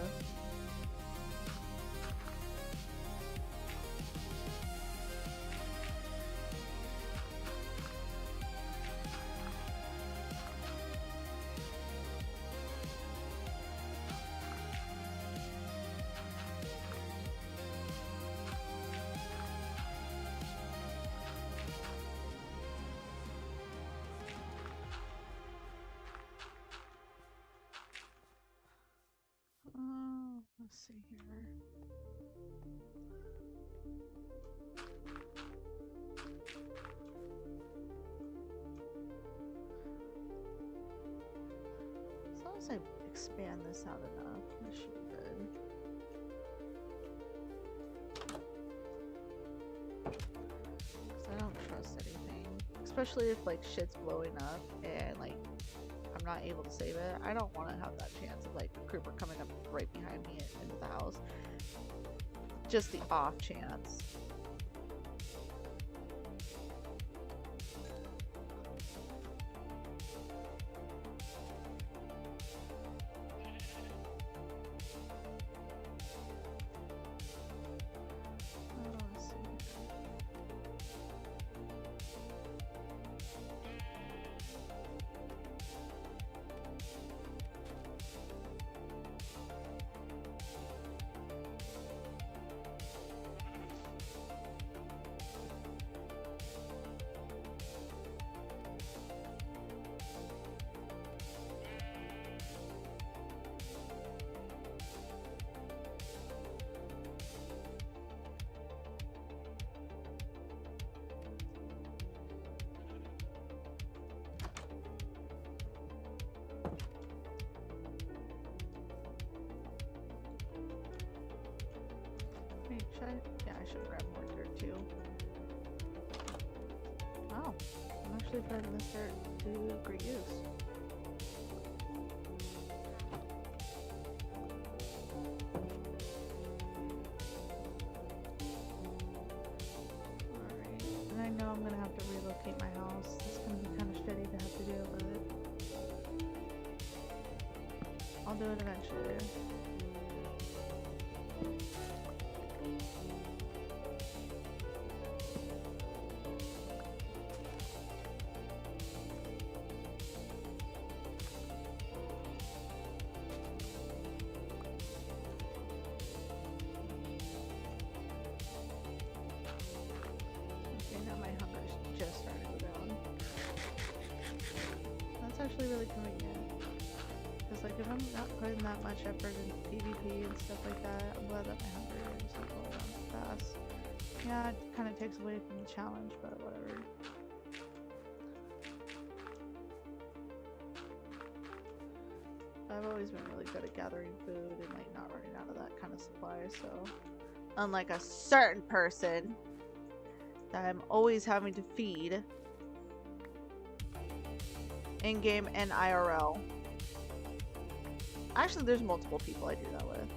Let's see here. As long as I expand this out enough, this should be good. Because I don't trust anything. Especially if like shit's blowing up and like I'm not able to save it. I don't want to have that chance of like a creeper coming up right behind me into the house. Just the off chance. Wait, should I? Yeah, I should grab more dirt too. Oh, actually putting this dirt to great use. Alright, and I know I'm gonna have to relocate my house. It's gonna be kind of shitty to have to do, but I'll do it eventually. Actually really convenient, because like if I'm not putting that much effort into PvP and stuff like that, I'm glad that my hunger is not going down fast. Yeah, it kind of takes away from the challenge, but whatever. I've always been really good at gathering food and like not running out of that kind of supply, so unlike a certain person that I'm always having to feed in-game and IRL. Actually, there's multiple people I do that with.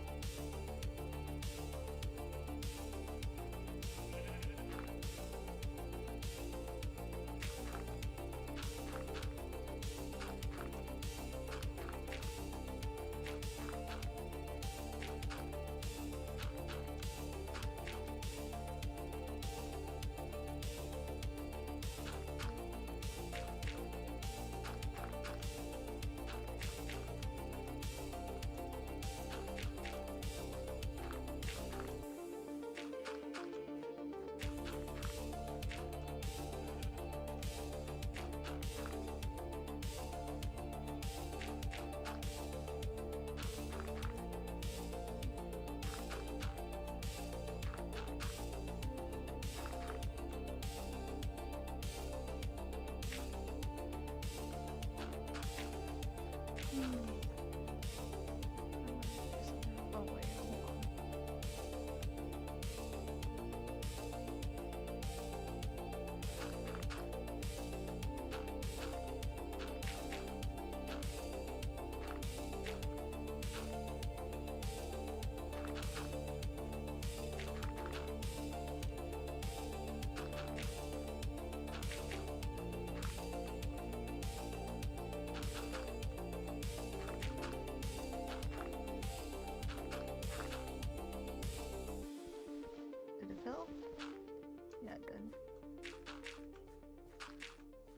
Yeah, it did.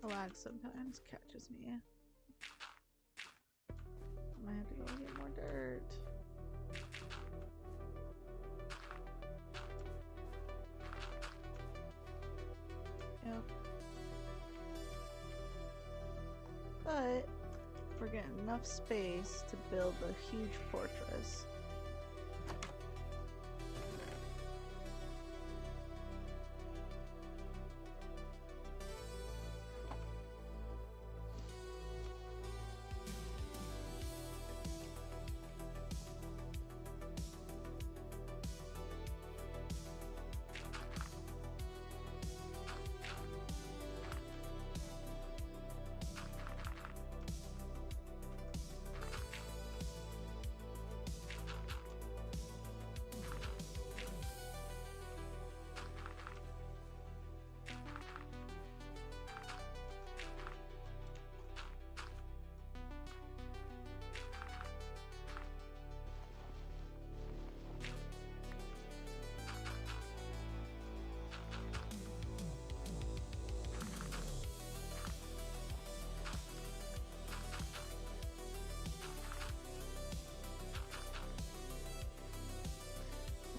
The lag sometimes catches me. I might have to go get more dirt. Yep. But we're getting enough space to build a huge fortress.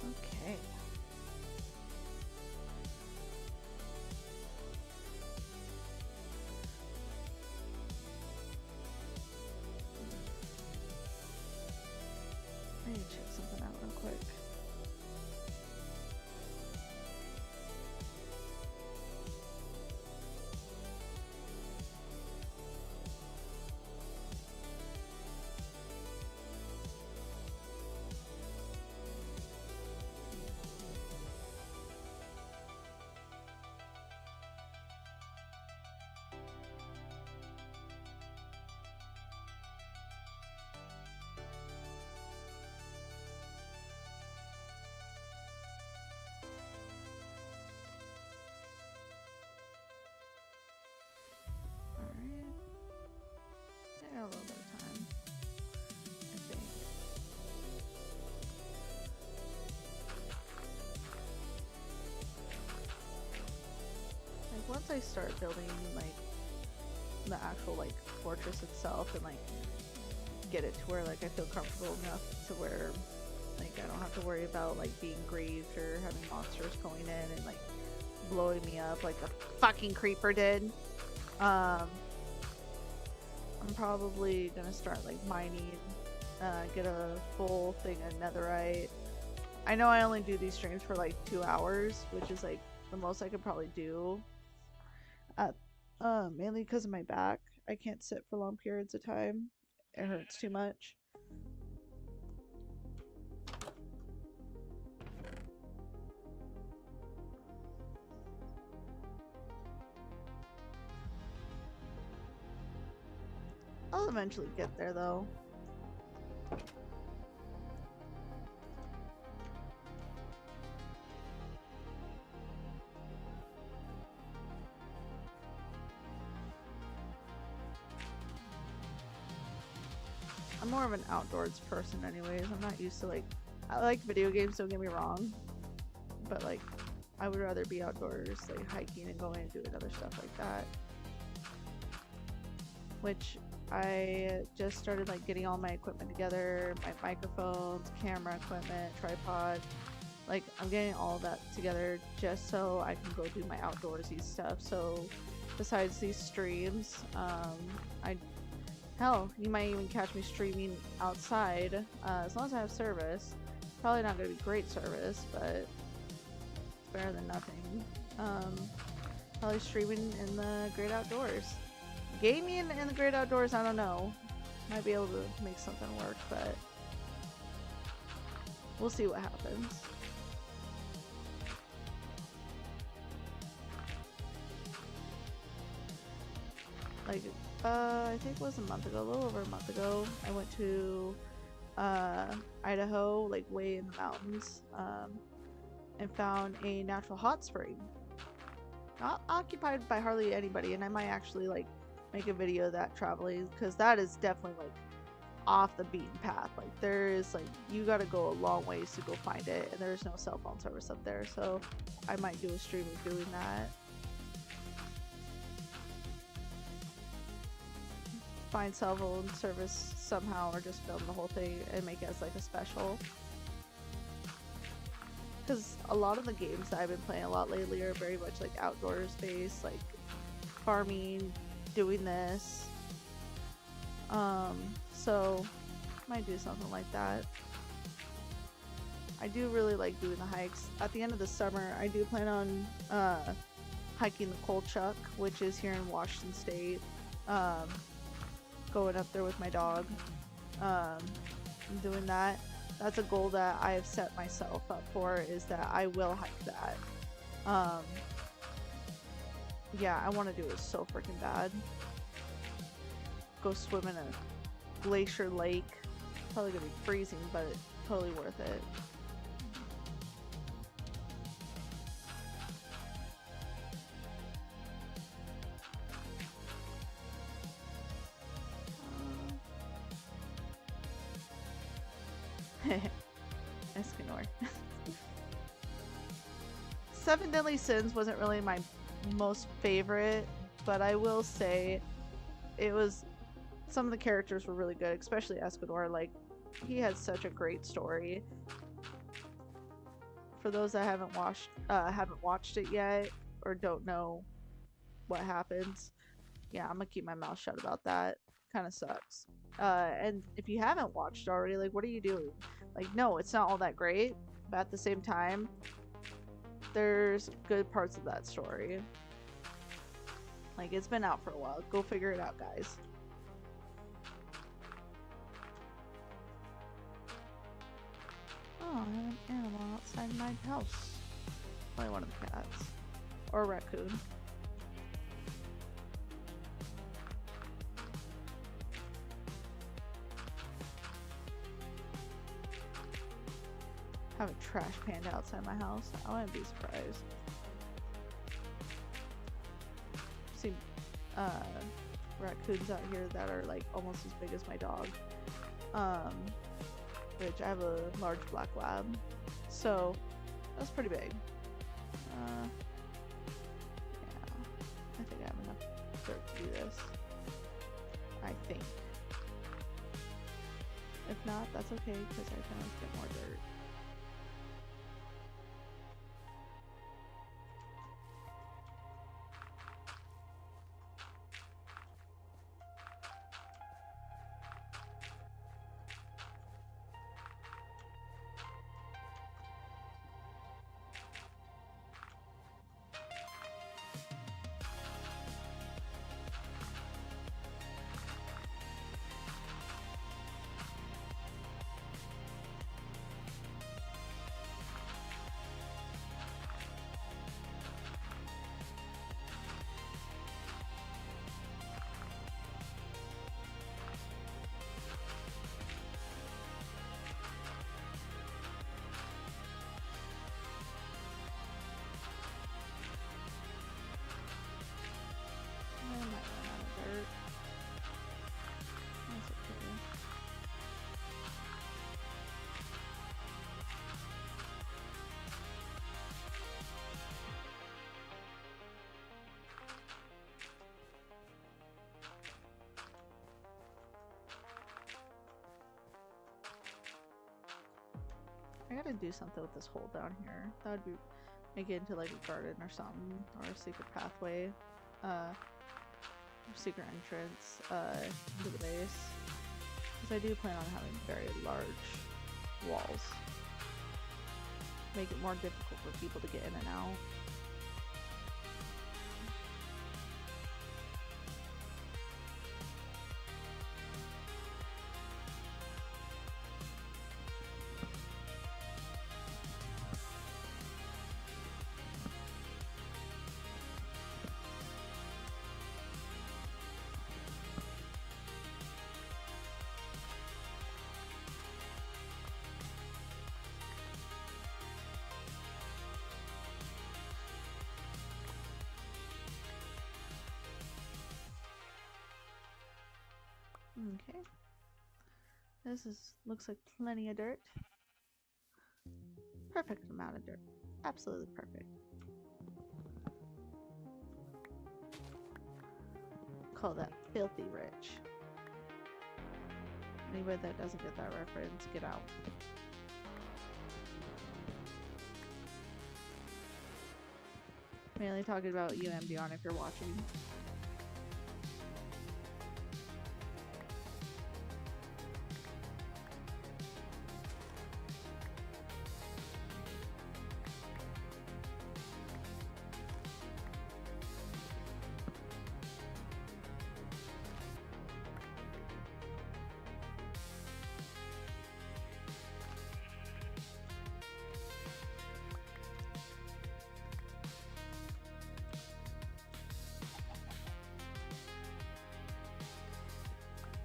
Okay. I need to check something out real quick. I start building like the actual like fortress itself and like get it to where like I feel comfortable enough to where like I don't have to worry about like being grieved or having monsters going in and like blowing me up like a fucking creeper did. I'm probably gonna start like mining, get a full thing of netherite. I know I only do these streams for like 2 hours, which is like the most I could probably do. Mainly because of my back. I can't sit for long periods of time. It hurts too much. I'll eventually get there though. I'm more of an outdoors person anyways. I'm not used to like, I like video games, don't get me wrong, but like I would rather be outdoors, like hiking and going and doing other stuff like that. Which I just started like getting all my equipment together, my microphones, camera equipment, tripod. Like I'm getting all of that together just so I can go do my outdoorsy stuff. So besides these streams, hell, you might even catch me streaming outside, as long as I have service. Probably not gonna be great service, but it's better than nothing. Probably streaming in the great outdoors. Gaming in the great outdoors, I don't know. Might be able to make something work, but we'll see what happens. Like, I think it was a month ago, a little over a month ago, I went to Idaho, like way in the mountains, and found a natural hot spring. Not occupied by hardly anybody, and I might actually like make a video of that traveling, because that is definitely like off the beaten path. Like there is like, you gotta go a long ways to go find it, and there's no cell phone service up there, so I might do a stream of doing that. Find cell phone service somehow, or just film the whole thing and make it as like a special. Because a lot of the games that I've been playing a lot lately are very much like outdoors based, like farming, doing this. So might do something like that. I do really like doing the hikes. At the end of the summer, I do plan on hiking the Kolchak, which is here in Washington State. Going up there with my dog, doing that. That's a goal that I have set myself up for, is that I will hike that. Yeah, I want to do it so freaking bad. Go swim in a glacier lake. Probably gonna be freezing, but totally worth it. Escanor. Seven Deadly Sins wasn't really my most favorite, but I will say it was, some of the characters were really good, especially Escanor. Like, he had such a great story. For those that haven't watched it yet or don't know what happens, yeah, I'm gonna keep my mouth shut about that. Kind of sucks. And if you haven't watched already, like, what are you doing? Like, no, it's not all that great, but at the same time, there's good parts of that story. Like, it's been out for a while. Go figure it out, guys. Oh, I have an animal outside my house. Probably one of the cats. Or a raccoon. I have a trash panda outside my house. I wouldn't be surprised. See raccoons out here that are like almost as big as my dog. Which I have a large black lab. So that's pretty big. Yeah. think I have enough dirt to do this. I think. If not, that's okay, because I can always get more dirt. I might run out of dirt. That's okay. I gotta do something with this hole down here. That would be make it into like a garden or something, or a secret pathway, secret entrance into the base. Because I do plan on having very large walls. Make it more difficult for people to get in and out. Okay. This looks like plenty of dirt. Perfect amount of dirt. Absolutely perfect. Call that filthy rich. Anybody that doesn't get that reference, get out. Mainly talking about UEN Beyond if you're watching.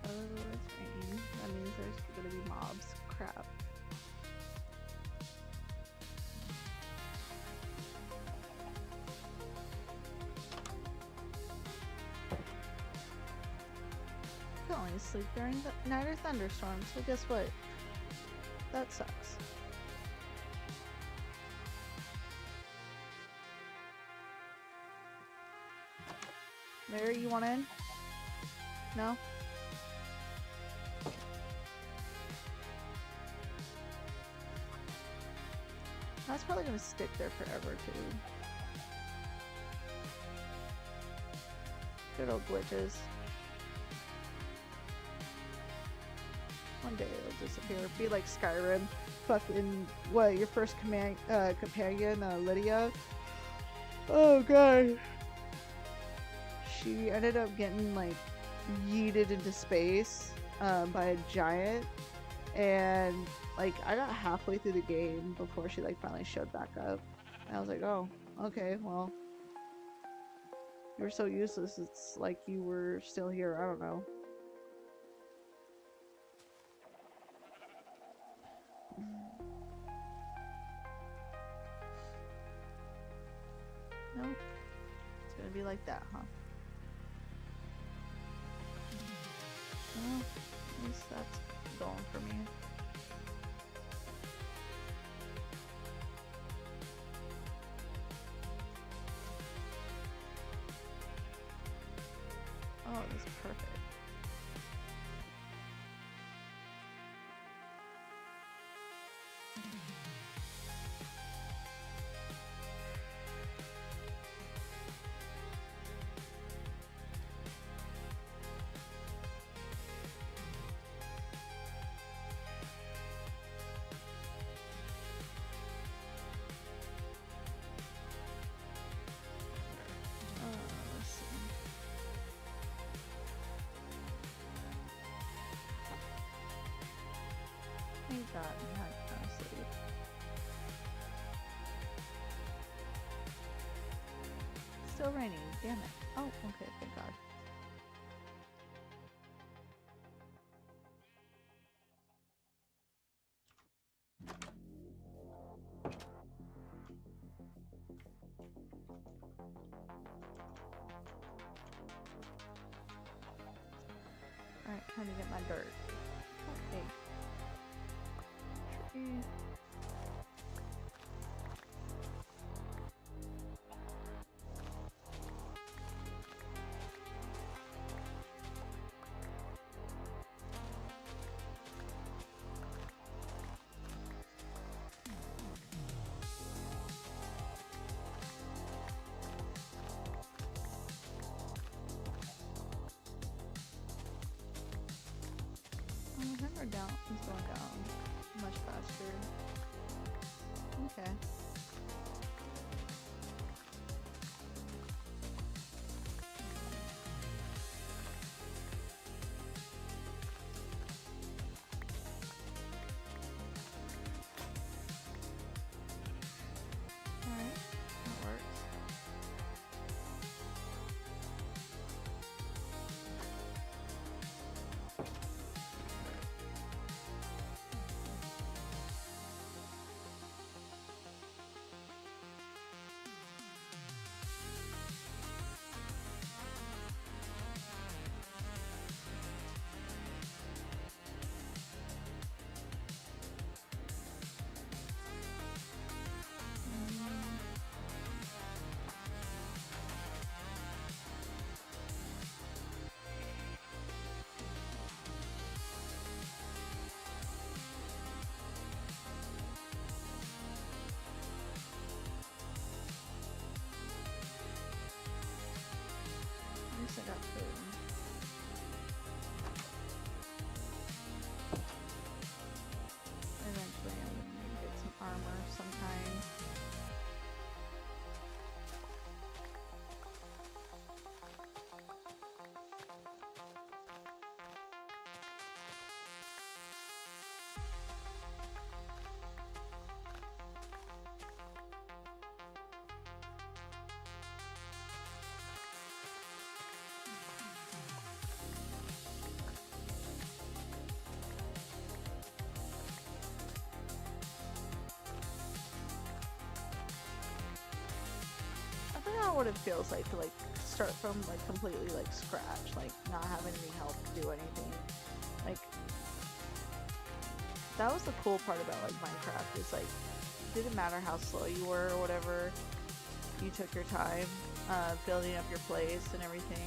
Oh, it's raining. That means there's gonna be mobs. Crap. I can only sleep during the night or thunderstorms, so guess what? That sucks. Mary, you want in? No? That's probably gonna stick there forever too. Good old glitches. One day it'll disappear. Be like Skyrim. Fucking what? Your first companion, Lydia. Oh god. She ended up getting like yeeted into space by a giant, and like I got halfway through the game before she like finally showed back up. And I was like, oh, okay, well, you were so useless. It's like you were still here. I don't know. No, it's gonna be like that, huh? Well, at least that's going for me. this is perfect. Let's see. Thank God we had sleep. Still raining, damn it. Oh, okay, thank God. Alright, time to get my dirt. Okay. Tree. Oh, the hammer down is going down much faster. Okay. Alright, that works. At least I got food. Eventually I'm gonna get some armor of some kind. I forgot what it feels like to start from completely scratch, not having any help to do anything. That was the cool part about Minecraft is it didn't matter how slow you were or whatever, you took your time building up your place and everything.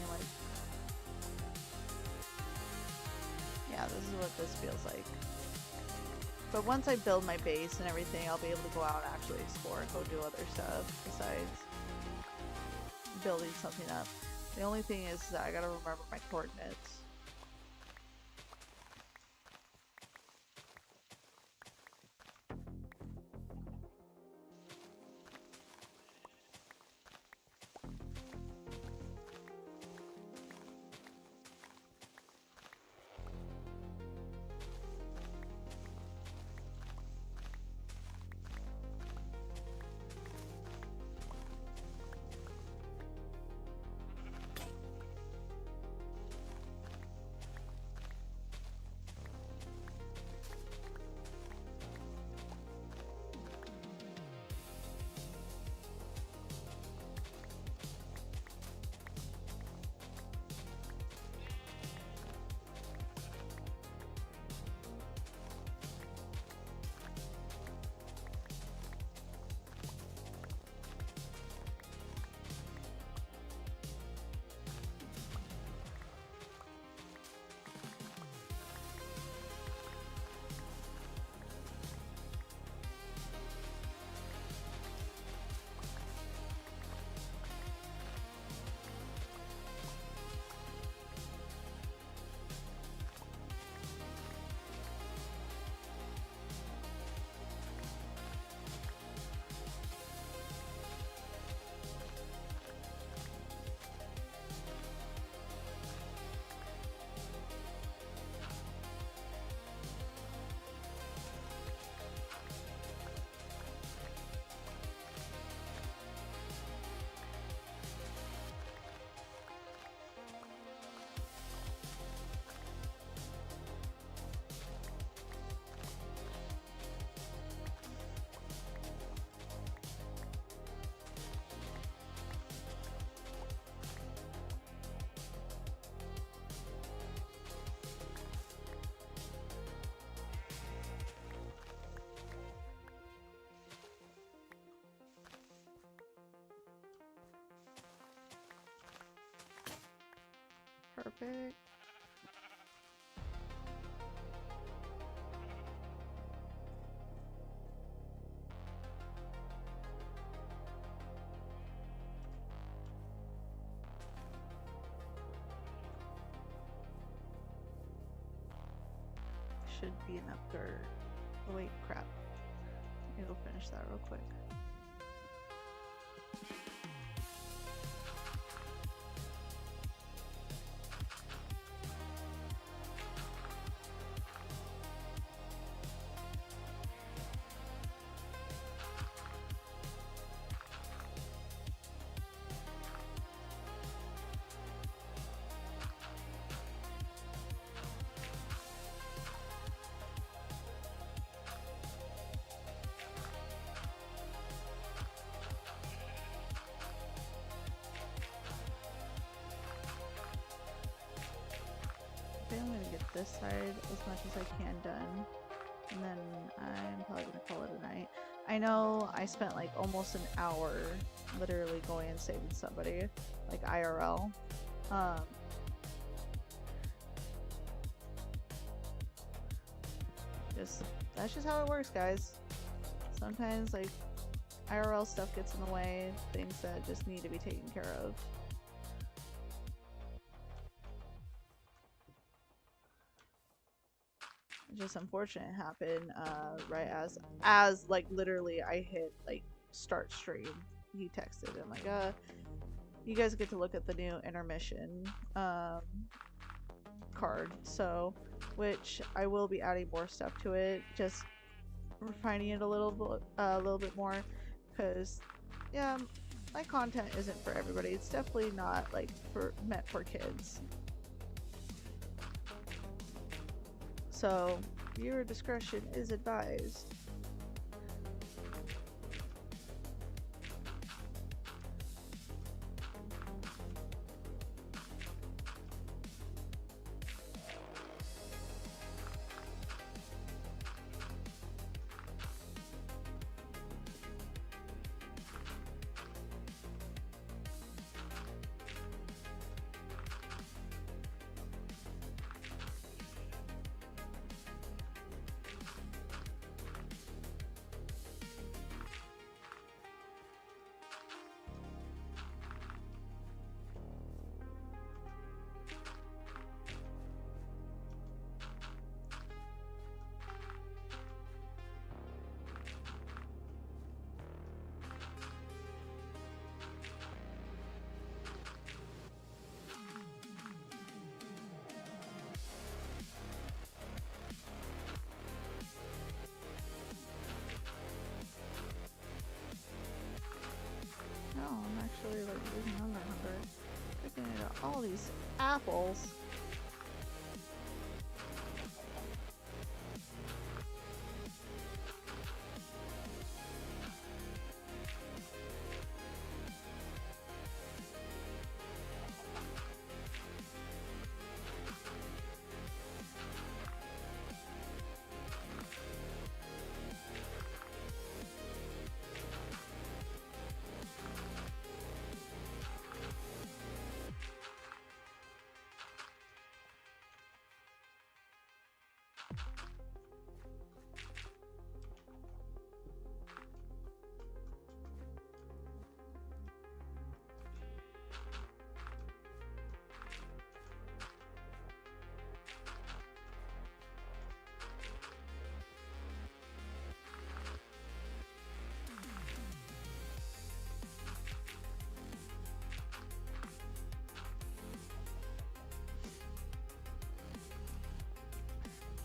Yeah, this is what this feels like. But once I build my base and everything, I'll be able to go out and actually explore and go do other stuff besides building something up. The only thing is that I gotta remember my coordinates. Perfect. Should be enough dirt. Oh wait, crap. Let me go finish that real quick. I'm gonna get this side as much as I can done, and then I'm probably gonna call it a night. I know I spent like almost an hour literally going and saving somebody, like IRL. That's just how it works, guys. Sometimes like IRL stuff gets in the way, things that just need to be taken care of. Just unfortunate happened right as like literally I hit like start stream. He texted and like you guys get to look at the new intermission card, so which I will be adding more stuff to it, just refining it a little bit more, because yeah, my content isn't for everybody. It's definitely not like meant for kids. So, viewer discretion is advised. No, I'm actually like losing hunger. Looking at all these apples.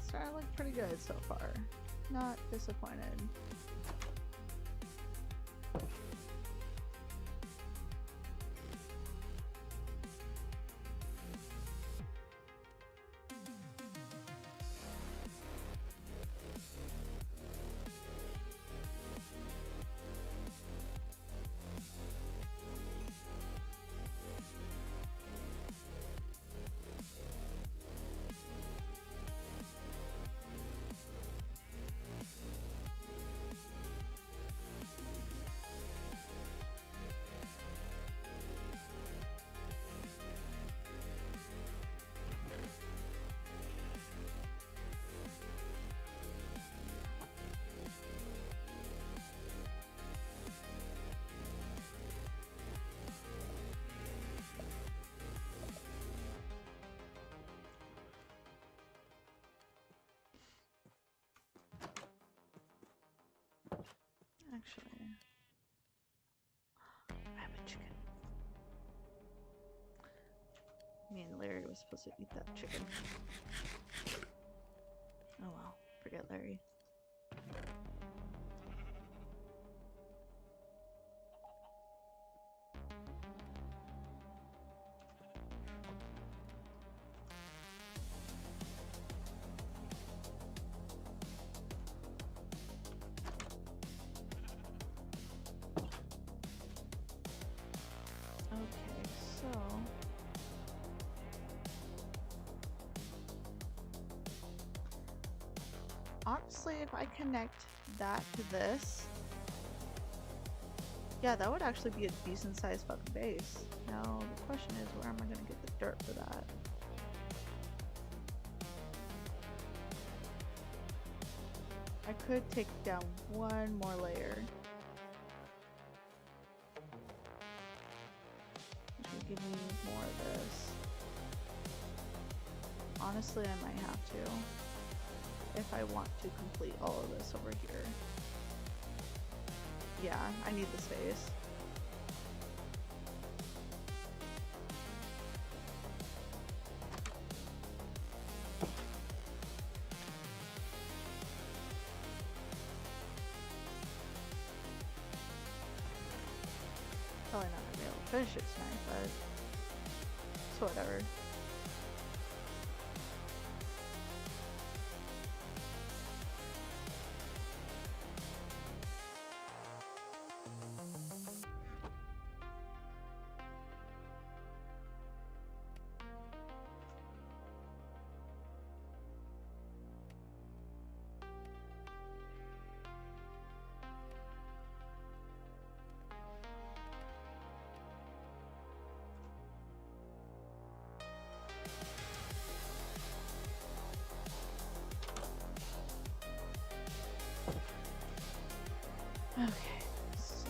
Starting to look pretty good so far. Not disappointed. Actually, I have a chicken. Me and Larry was supposed to eat that chicken. Oh well, forget Larry. Okay, so honestly, if I connect that to this, yeah, that would actually be a decent sized fucking base. Now the question is, where am I gonna get the dirt for that? I could take down one more layer, which would give me more of this. Honestly, I might have to, if I want to complete all of this over here. Yeah, I need the space. Probably not gonna be able to finish it tonight, but it's whatever. Okay, so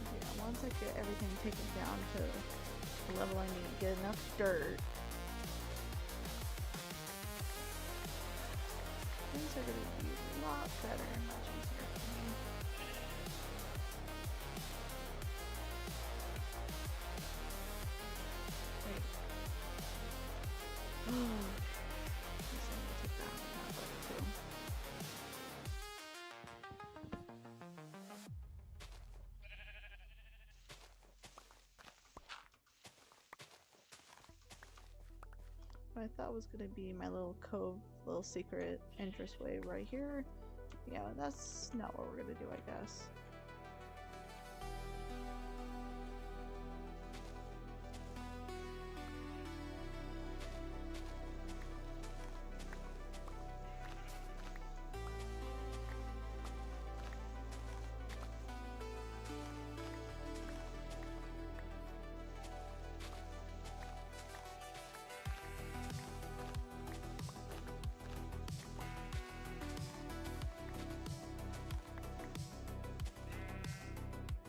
yeah, once I get everything taken down to the level I need to get enough dirt, things are gonna be a lot better and much easier for me. Wait. I guess I need to take that one out too. What I thought was gonna be my little cove, little secret entranceway right here. Yeah, that's not what we're gonna do, I guess.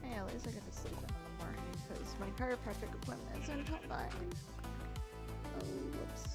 Hey, at least I get to sleep in the morning because my chiropractic appointment isn't until 9. Oh, whoops.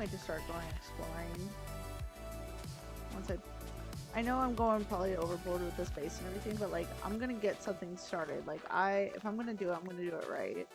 wait to start going exploring. Once I know I'm going probably overboard with this base and everything, but like I'm gonna get something started. Like if I'm gonna do it, I'm gonna do it right.